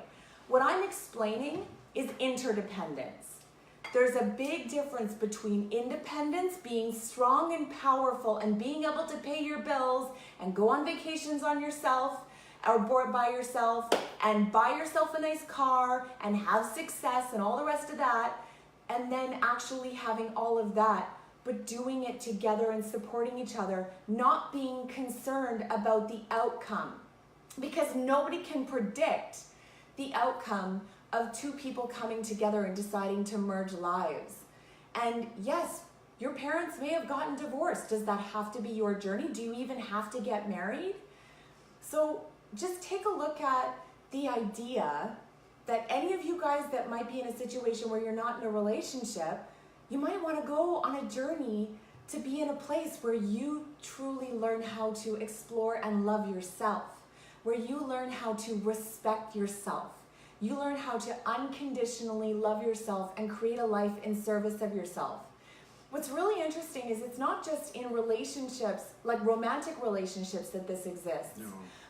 What I'm explaining is interdependence. There's a big difference between independence, being strong and powerful and being able to pay your bills and go on vacations on yourself or by yourself and buy yourself a nice car and have success and all the rest of that, and then actually having all of that, but doing it together and supporting each other, not being concerned about the outcome, because nobody can predict the outcome of two people coming together and deciding to merge lives. And yes, your parents may have gotten divorced. Does that have to be your journey? Do you even have to get married? So just take a look at the idea that any of you guys that might be in a situation where you're not in a relationship, you might want to go on a journey to be in a place where you truly learn how to explore and love yourself, where you learn how to respect yourself. You learn how to unconditionally love yourself and create a life in service of yourself. What's really interesting is it's not just in relationships, like romantic relationships, that this exists,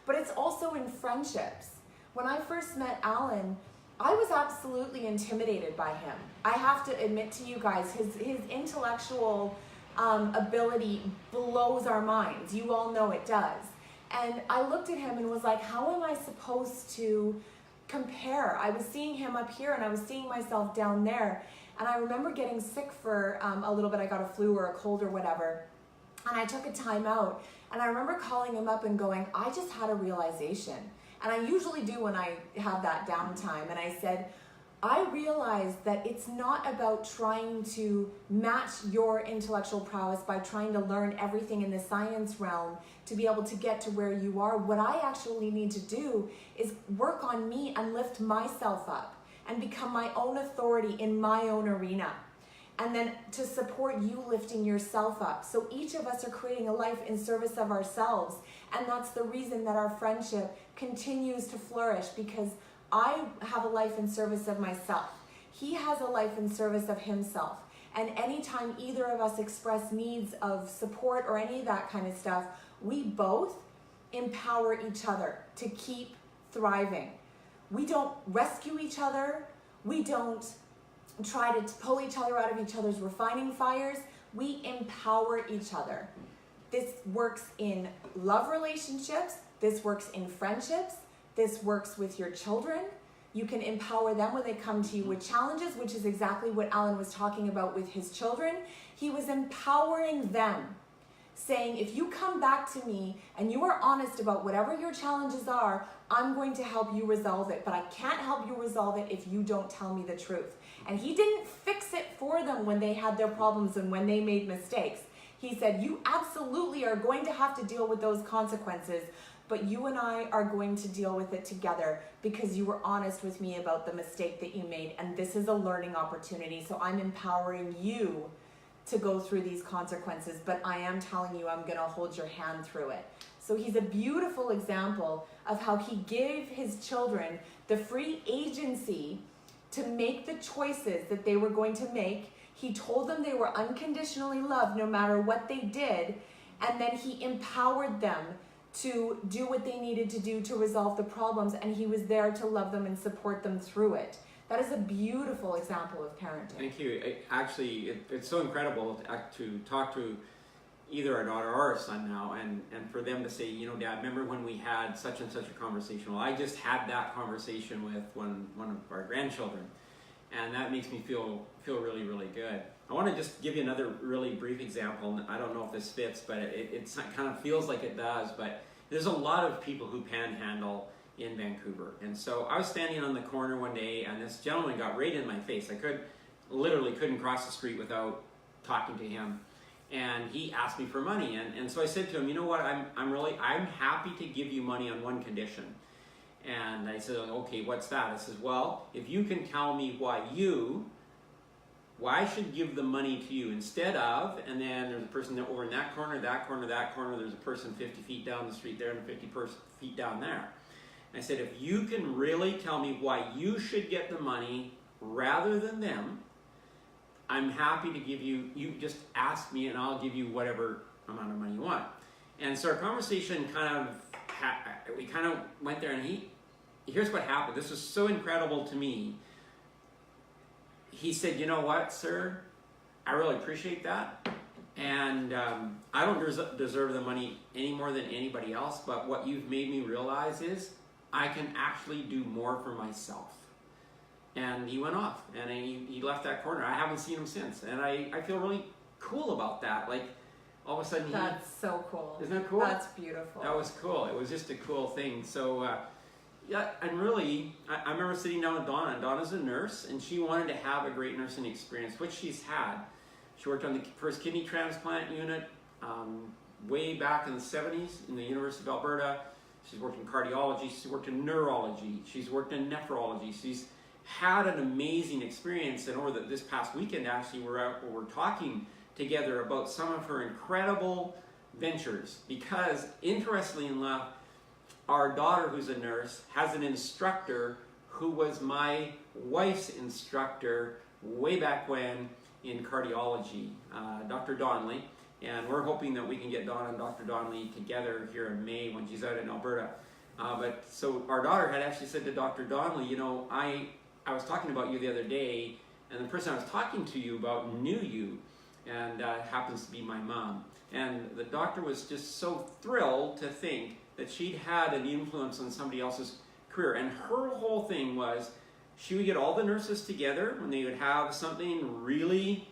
but it's also in friendships. When I first met Alan, I was absolutely intimidated by him. I have to admit to you guys, his intellectual ability blows our minds. You all know it does. And I looked at him and was like, how am I supposed to compare? I was seeing him up here and I was seeing myself down there. And I remember getting sick for a little bit. I got a flu or a cold or whatever. And I took a time out. And I remember calling him up and going, I just had a realization. And I usually do when I have that downtime. And I said, I realized that it's not about trying to match your intellectual prowess by trying to learn everything in the science realm to be able to get to where you are. What I actually need to do is work on me and lift myself up and become my own authority in my own arena. And then to support you lifting yourself up. So each of us are creating a life in service of ourselves. And that's the reason that our friendship continues to flourish, because I have a life in service of myself. He has a life in service of himself. And anytime either of us express needs of support or any of that kind of stuff, we both empower each other to keep thriving. We don't rescue each other. We don't try to pull each other out of each other's refining fires. We empower each other. This works in love relationships. This works in friendships. this works with your children. You can empower them when they come to you with challenges, which is exactly what Alan was talking about with his children. He was empowering them, saying, if you come back to me and you are honest about whatever your challenges are, I'm going to help you resolve it, but I can't help you resolve it if you don't tell me the truth. And he didn't fix it for them when they had their problems and when they made mistakes. He said, you absolutely are going to have to deal with those consequences, but you and I are going to deal with it together because you were honest with me about the mistake that you made, and this is a learning opportunity, so I'm empowering you to go through these consequences, but I am telling you I'm gonna hold your hand through it. So he's a beautiful example of how he gave his children the free agency to make the choices that they were going to make. He told them they were unconditionally loved no matter what they did, and then he empowered them to do what they needed to do to resolve the problems, and he was there to love them and support them through it. That is a beautiful example of parenting. Thank you. It's so incredible to talk to either our daughter or our son now, and for them to say, you know, Dad, remember when we had such and such a conversation? Well, I just had that conversation with one of our grandchildren, and that makes me feel really, really good. I want to just give you another really brief example. I don't know if this fits, but it kind of feels like it does. But there's a lot of people who panhandle in Vancouver, and so I was standing on the corner one day, and this gentleman got right in my face. I literally couldn't cross the street without talking to him, and he asked me for money, and so I said to him, you know what, I'm happy to give you money on one condition. And I said, okay, what's that? I says, well, if you can tell me why I should give the money to you instead of, and then there's a person over in that corner, there's a person 50 feet down the street there and 50 feet down there. And I said, if you can really tell me why you should get the money rather than them, I'm happy to give you just ask me and I'll give you whatever amount of money you want. And so our conversation we kind of went there, and here's what happened. This was so incredible to me. He said, you know what, sir, I really appreciate that, and I don't deserve the money any more than anybody else, but what you've made me realize is I can actually do more for myself. And he went off, and he left that corner. I haven't seen him since, and I feel really cool about that. Like, all of a sudden That's so cool. Isn't that cool? That's beautiful. That was cool. It was just a cool thing. So, yeah, and really, I remember sitting down with Donna, and Donna's a nurse, and she wanted to have a great nursing experience, which she's had. She worked on the first kidney transplant unit way back in the 70s in the University of Alberta. She's worked in cardiology. She's worked in neurology. She's worked in nephrology. She's had an amazing experience, and over this past weekend, actually, we're talking together about some of her incredible ventures, because interestingly enough, our daughter, who's a nurse, has an instructor who was my wife's instructor way back when in cardiology, Dr. Donnelly, and we're hoping that we can get Donna and Dr. Donnelly together here in May when she's out in Alberta. But so our daughter had actually said to Dr. Donnelly, you know, I was talking about you the other day, and the person I was talking to you about knew you, and happens to be my mom. And the doctor was just so thrilled to think that she'd had an influence on somebody else's career. And her whole thing was she would get all the nurses together when they would have something really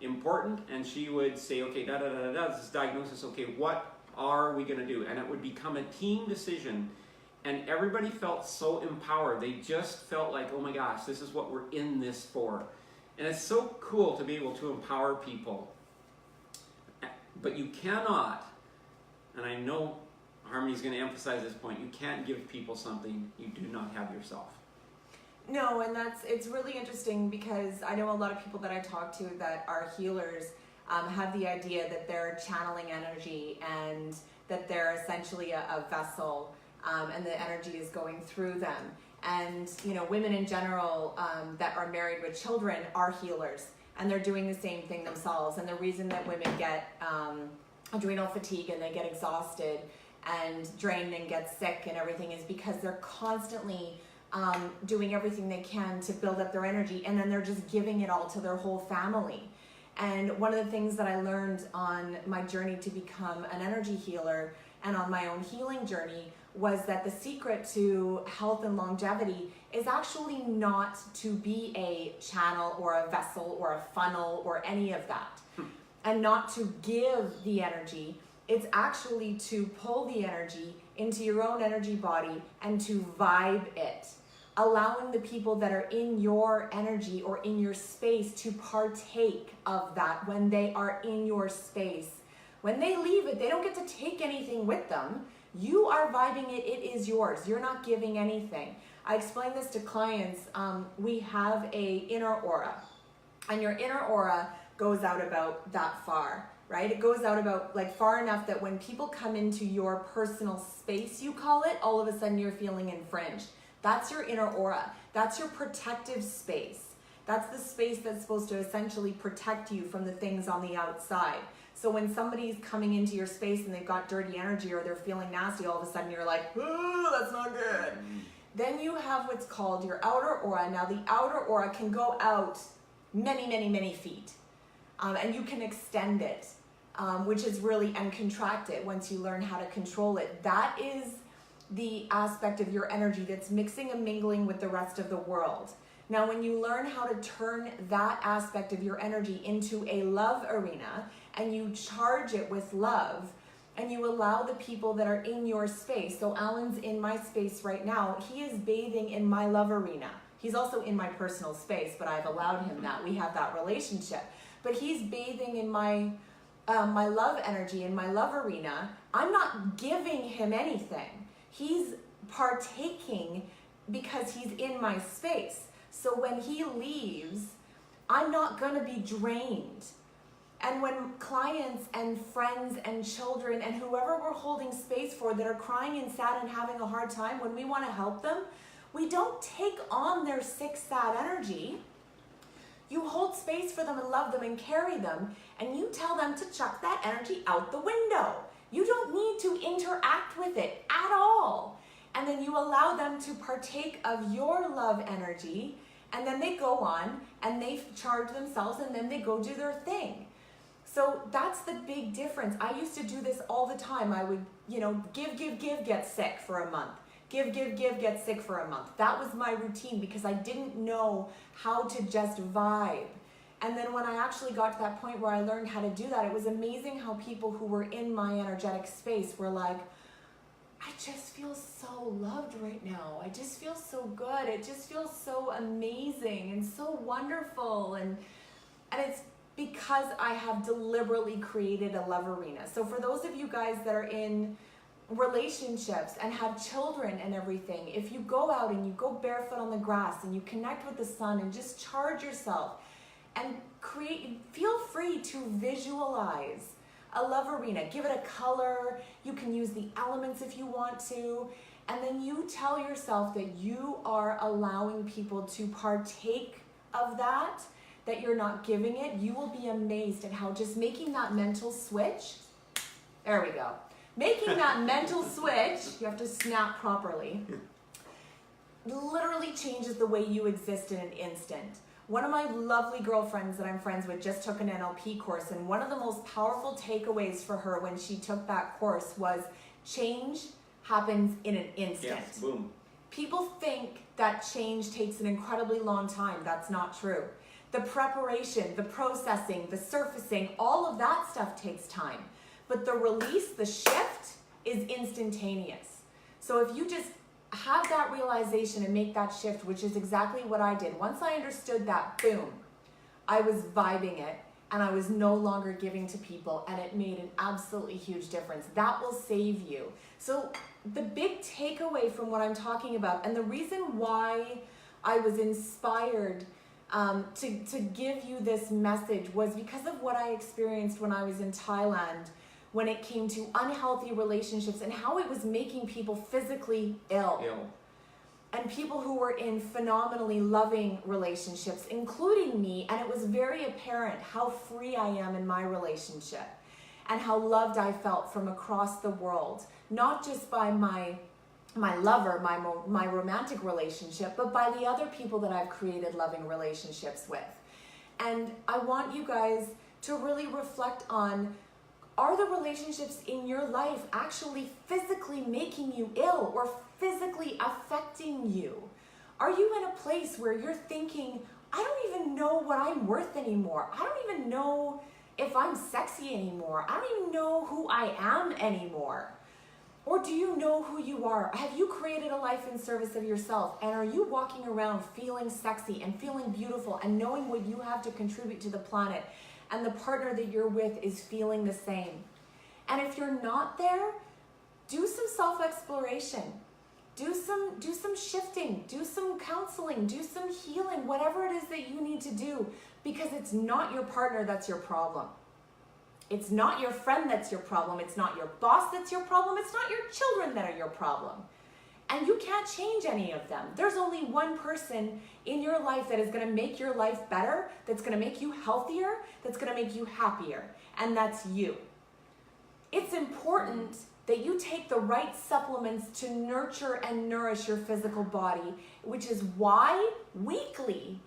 important, and she would say, okay, this is diagnosis, okay, what are we going to do? And it would become a team decision. And everybody felt so empowered. They just felt like, oh my gosh, this is what we're in this for. And it's so cool to be able to empower people. But you cannot, and I know Harmony's going to emphasize this point, you can't give people something you do not have yourself. No, and it's really interesting, because I know a lot of people that I talk to that are healers have the idea that they're channeling energy and that they're essentially a vessel, and the energy is going through them. And, you know, women in general that are married with children are healers, and they're doing the same thing themselves. And the reason that women get adrenal fatigue and they get exhausted and drained and get sick and everything is because they're constantly doing everything they can to build up their energy, and then they're just giving it all to their whole family. And one of the things that I learned on my journey to become an energy healer and on my own healing journey was that the secret to health and longevity is actually not to be a channel or a vessel or a funnel or any of that, and not to give the energy. It's actually to pull the energy into your own energy body and to vibe it, allowing the people that are in your energy or in your space to partake of that when they are in your space. When they leave it, they don't get to take anything with them. You are vibing it, it is yours. You're not giving anything. I explain this to clients. We have a inner aura, and your inner aura goes out about that far, right? It goes out about like far enough that when people come into your personal space, you call it, all of a sudden you're feeling infringed. That's your inner aura. That's your protective space. That's the space that's supposed to essentially protect you from the things on the outside. So when somebody's coming into your space and they've got dirty energy or they're feeling nasty, all of a sudden you're like, ooh, that's not good. Then you have what's called your outer aura. Now the outer aura can go out many, many, many feet. And you can extend it, which is really, and contract it once you learn how to control it. That is the aspect of your energy that's mixing and mingling with the rest of the world. Now, when you learn how to turn that aspect of your energy into a love arena and you charge it with love and you allow the people that are in your space, so Alan's in my space right now, he is bathing in my love arena. He's also in my personal space, but I've allowed him that. We have that relationship. But he's bathing in my love energy, in my love arena. I'm not giving him anything. He's partaking because he's in my space. So when he leaves, I'm not going to be drained. And when clients and friends and children and whoever we're holding space for that are crying and sad and having a hard time, when we want to help them, we don't take on their sick, sad energy. You hold space for them and love them and carry them, and you tell them to chuck that energy out the window. You don't need to interact with it at all. And then you allow them to partake of your love energy, and then they go on and they charge themselves and then they go do their thing. So that's the big difference. I used to do this all the time. I would, give, get sick for a month. Give, get sick for a month. That was my routine because I didn't know how to just vibe. And then when I actually got to that point where I learned how to do that, it was amazing how people who were in my energetic space were like, I just feel so loved right now. I just feel so good. It just feels so amazing and so wonderful. And it's because I have deliberately created a love arena. So for those of you guys that are in relationships and have children and everything, if you go out and you go barefoot on the grass and you connect with the sun and just charge yourself and feel free to visualize a love arena. Give it a color. You can use the elements if you want to. And then you tell yourself that you are allowing people to partake of that you're not giving it. You will be amazed at how just making that mental switch, there we go. Making that mental switch, you have to snap properly, literally changes the way you exist in an instant. One of my lovely girlfriends that I'm friends with just took an NLP course, and one of the most powerful takeaways for her when she took that course was change happens in an instant. Yes, boom. People think that change takes an incredibly long time. That's not true. The preparation, the processing, the surfacing, all of that stuff takes time. But the release, the shift, is instantaneous. So if you just have that realization and make that shift, which is exactly what I did. Once I understood that, boom, I was vibing it and I was no longer giving to people, and it made an absolutely huge difference. That will save you. So the big takeaway from what I'm talking about, and the reason why I was inspired to give you this message was because of what I experienced when I was in Thailand, when it came to unhealthy relationships and how it was making people physically ill. And people who were in phenomenally loving relationships, including me, and it was very apparent how free I am in my relationship and how loved I felt from across the world, not just by my lover, my romantic relationship, but by the other people that I've created loving relationships with. And I want you guys to really reflect on Are the relationships in your life actually physically making you ill or physically affecting you? Are you in a place where you're thinking, I don't even know what I'm worth anymore. I don't even know if I'm sexy anymore. I don't even know who I am anymore. Or do you know who you are? Have you created a life in service of yourself? And are you walking around feeling sexy and feeling beautiful and knowing what you have to contribute to the planet? And the partner that you're with is feeling the same. And if you're not there, do some self-exploration. Do some shifting, do some counseling, do some healing, whatever it is that you need to do, because it's not your partner that's your problem. It's not your friend that's your problem. It's not your boss that's your problem. It's not your children that are your problem. And you can't change any of them. There's only one person in your life that is going to make your life better, that's going to make you healthier, that's going to make you happier, and that's you. It's important that you take the right supplements to nurture and nourish your physical body, which is why weekly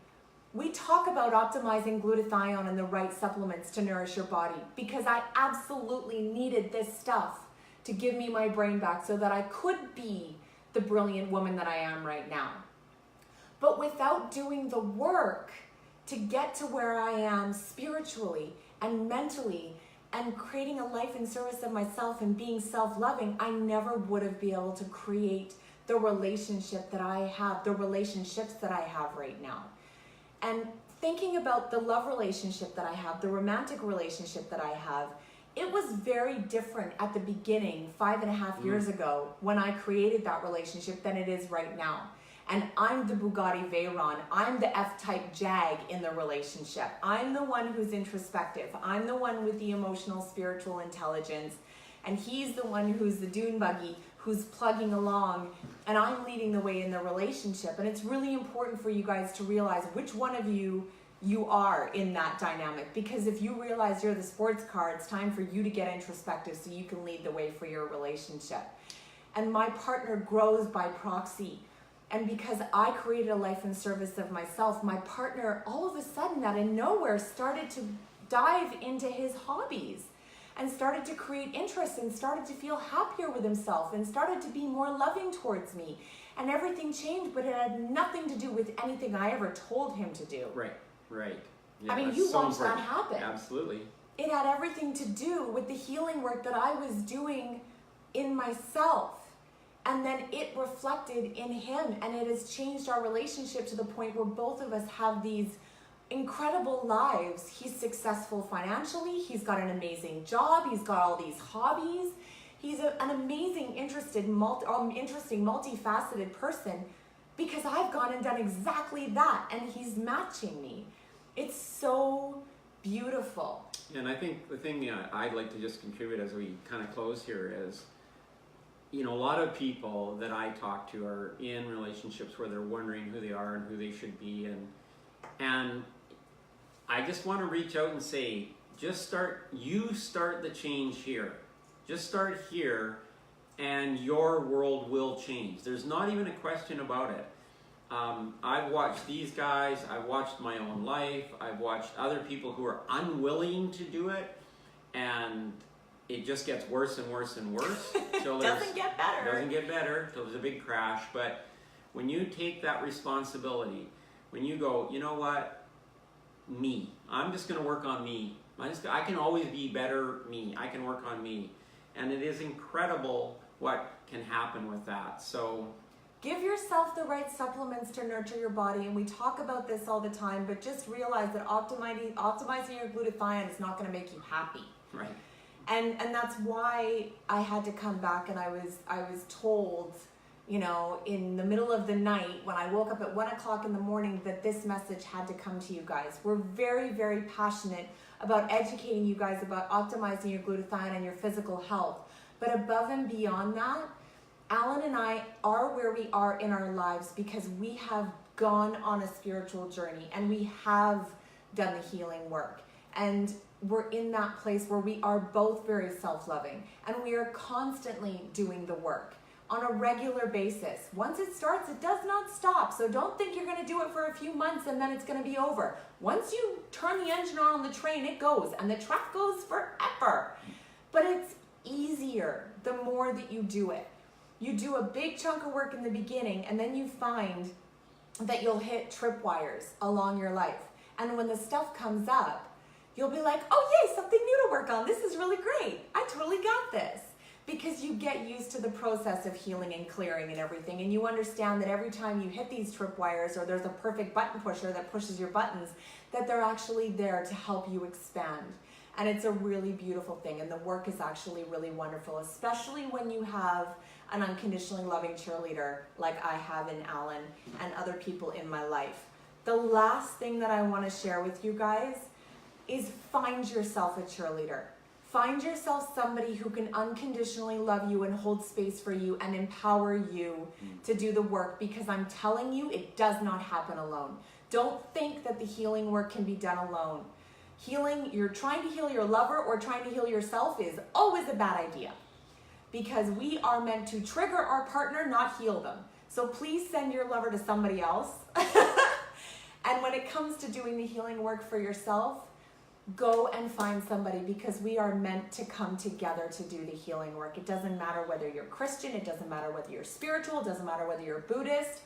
we talk about optimizing glutathione and the right supplements to nourish your body, because I absolutely needed this stuff to give me my brain back so that I could be the brilliant woman that I am right now. But without doing the work to get to where I am spiritually and mentally and creating a life in service of myself and being self-loving, I never would have been able to create the relationship that I have, the relationships that I have right now. And thinking about the love relationship that I have, the romantic relationship that I have, it was very different at the beginning, 5.5 years ago, when I created that relationship than it is right now. And I'm the Bugatti Veyron. I'm the F-type Jag in the relationship. I'm the one who's introspective. I'm the one with the emotional, spiritual intelligence. And he's the one who's the dune buggy, who's plugging along. And I'm leading the way in the relationship. And it's really important for you guys to realize which one of you are in that dynamic. Because if you realize you're the sports car, it's time for you to get introspective so you can lead the way for your relationship. And my partner grows by proxy. And because I created a life in service of myself, my partner all of a sudden out of nowhere started to dive into his hobbies and started to create interest and started to feel happier with himself and started to be more loving towards me. And everything changed, but it had nothing to do with anything I ever told him to do. Right. Yeah, I mean, you watched that happen. Absolutely. It had everything to do with the healing work that I was doing in myself. And then it reflected in him, and it has changed our relationship to the point where both of us have these incredible lives. He's successful financially. He's got an amazing job. He's got all these hobbies. He's an amazing, interesting, multifaceted person, because I've gone and done exactly that, and he's matching me. It's so beautiful. And I think the thing I'd like to just contribute as we kind of close here is, you know, a lot of people that I talk to are in relationships where they're wondering who they are and who they should be, and I just want to reach out and say, start the change here. Just start here, and your world will change. There's not even a question about it. I've watched these guys, I've watched my own life, I've watched other people who are unwilling to do it, and it just gets worse and worse and worse. Doesn't get better till there's a big crash. But when you take that responsibility, when you go, you know what, me, I'm just going to work on me. I can always be better me. I can work on me. And it is incredible what can happen with that. So give yourself the right supplements to nurture your body. And we talk about this all the time, but just realize that optimizing your glutathione is not going to make you happy. Right. And that's why I had to come back, and I was told, you know, in the middle of the night when I woke up at 1 o'clock in the morning that this message had to come to you guys. We're very, very passionate about educating you guys about optimizing your glutathione and your physical health. But above and beyond that, Alan and I are where we are in our lives because we have gone on a spiritual journey and we have done the healing work. And we're in that place where we are both very self-loving and we are constantly doing the work on a regular basis. Once it starts, it does not stop. So don't think you're going to do it for a few months and then it's going to be over. Once you turn the engine on the train, it goes, and the truck goes forever. But it's easier the more that you do it. You do a big chunk of work in the beginning, and then you find that you'll hit tripwires along your life. And when the stuff comes up, you'll be like, oh yay, something new to work on. This is really great. I totally got this. Because you get used to the process of healing and clearing and everything, and you understand that every time you hit these tripwires, or there's a perfect button pusher that pushes your buttons, that they're actually there to help you expand. And it's a really beautiful thing, and the work is actually really wonderful, especially when you have an unconditionally loving cheerleader like I have in Alan and other people in my life. The last thing that I want to share with you guys is find yourself a cheerleader. Find yourself somebody who can unconditionally love you and hold space for you and empower you to do the work, because I'm telling you, it does not happen alone. Don't think that the healing work can be done alone. Healing, you're trying to heal your lover or trying to heal yourself is always a bad idea, because we are meant to trigger our partner, not heal them. So please send your lover to somebody else. And when it comes to doing the healing work for yourself, go and find somebody, because we are meant to come together to do the healing work. It doesn't matter whether you're Christian, it doesn't matter whether you're spiritual, it doesn't matter whether you're Buddhist.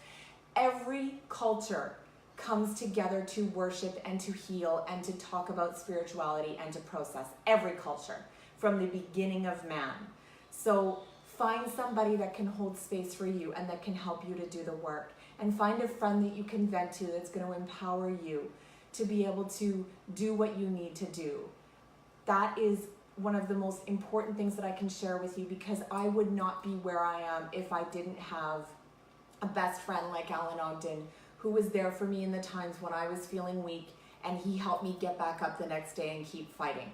Every culture comes together to worship and to heal and to talk about spirituality and to process. Every culture, from the beginning of man. So find somebody that can hold space for you and that can help you to do the work. And find a friend that you can vent to that's going to empower you to be able to do what you need to do. That is one of the most important things that I can share with you, because I would not be where I am if I didn't have a best friend like Alan Ogden, who was there for me in the times when I was feeling weak, and he helped me get back up the next day and keep fighting.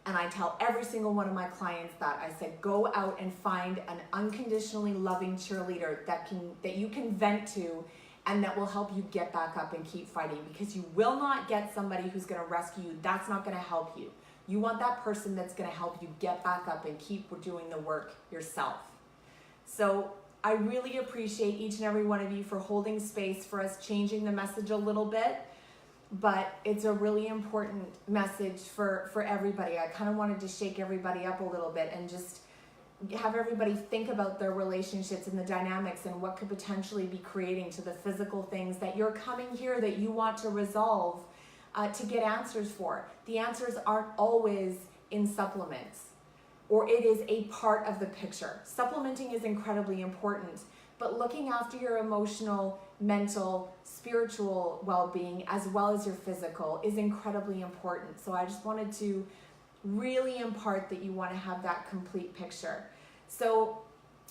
And I tell every single one of my clients that. I said, go out and find an unconditionally loving cheerleader that you can vent to, and that will help you get back up and keep fighting, because you will not get somebody who's going to rescue you. That's not going to help you. You want that person that's going to help you get back up and keep doing the work yourself. So I really appreciate each and every one of you for holding space for us, changing the message a little bit, but it's a really important message for everybody. I kind of wanted to shake everybody up a little bit and just have everybody think about their relationships and the dynamics and what could potentially be creating to the physical things that you're coming here that you want to resolve, to get answers for. The answers aren't always in supplements, or it is a part of the picture. Supplementing is incredibly important, but looking after your emotional, mental, spiritual well-being as well as your physical is incredibly important. So I just wanted to really impart that you want to have that complete picture. So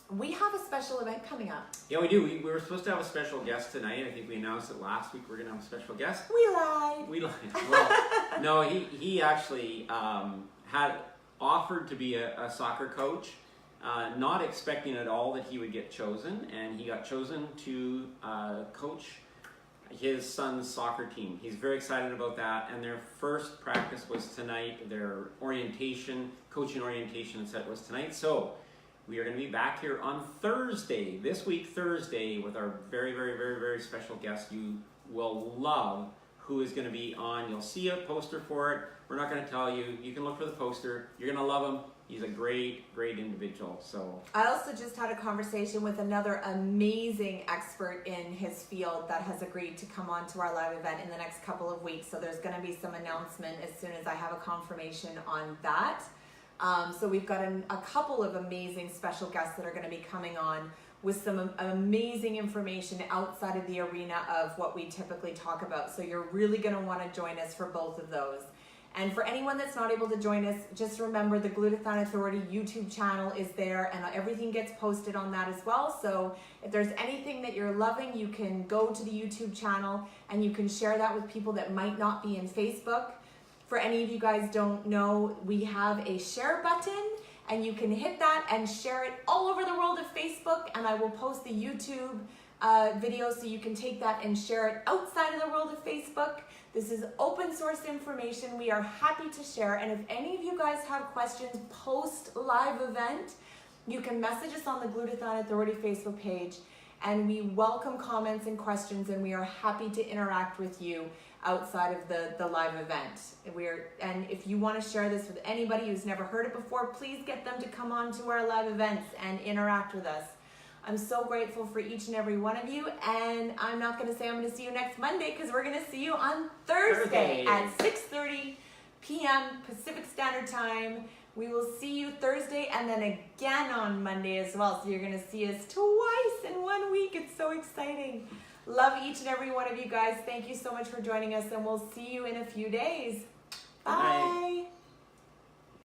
we have a special event coming up. Yeah, we do. We were supposed to have a special guest tonight. I think we announced it last week. We're going to have a special guest. We lied. We lied. Well, no, he actually had offered to be a soccer coach, not expecting at all that he would get chosen, and he got chosen to coach his son's soccer team. He's very excited about that, and their first practice was tonight. Their orientation, coaching orientation set was tonight. So we are going to be back here on Thursday, this week Thursday, with our very, very, very, very special guest. You will love who is going to be on. You'll see a poster for it. We're not going to tell you. You can look for the poster. You're going to love him. He's a great, great individual. So I also just had a conversation with another amazing expert in his field that has agreed to come on to our live event in the next couple of weeks. So there's going to be some announcement as soon as I have a confirmation on that. So we've got a couple of amazing special guests that are going to be coming on with some amazing information outside of the arena of what we typically talk about. So you're really going to want to join us for both of those. And for anyone that's not able to join us, just remember the Glutathione Authority YouTube channel is there, and everything gets posted on that as well. So if there's anything that you're loving, you can go to the YouTube channel and you can share that with people that might not be in Facebook. For any of you guys don't know, we have a share button, and you can hit that and share it all over the world of Facebook, and I will post the YouTube video so you can take that and share it outside of the world of Facebook. This is open source information. We are happy to share, and if any of you guys have questions post live event, you can message us on the Glutathione Authority Facebook page, And we welcome comments and questions, and we are happy to interact with you outside of the live event. And if you want to share this with anybody who's never heard it before, please get them to come on to our live events and interact with us. I'm so grateful for each and every one of you, and I'm not going to say I'm going to see you next Monday, because we're going to see you on Thursday at 6:30 p.m. Pacific Standard Time. We will see you Thursday and then again on Monday as well. So you're going to see us twice in 1 week. It's so exciting. Love each and every one of you guys. Thank you so much for joining us, and we'll see you in a few days. Bye.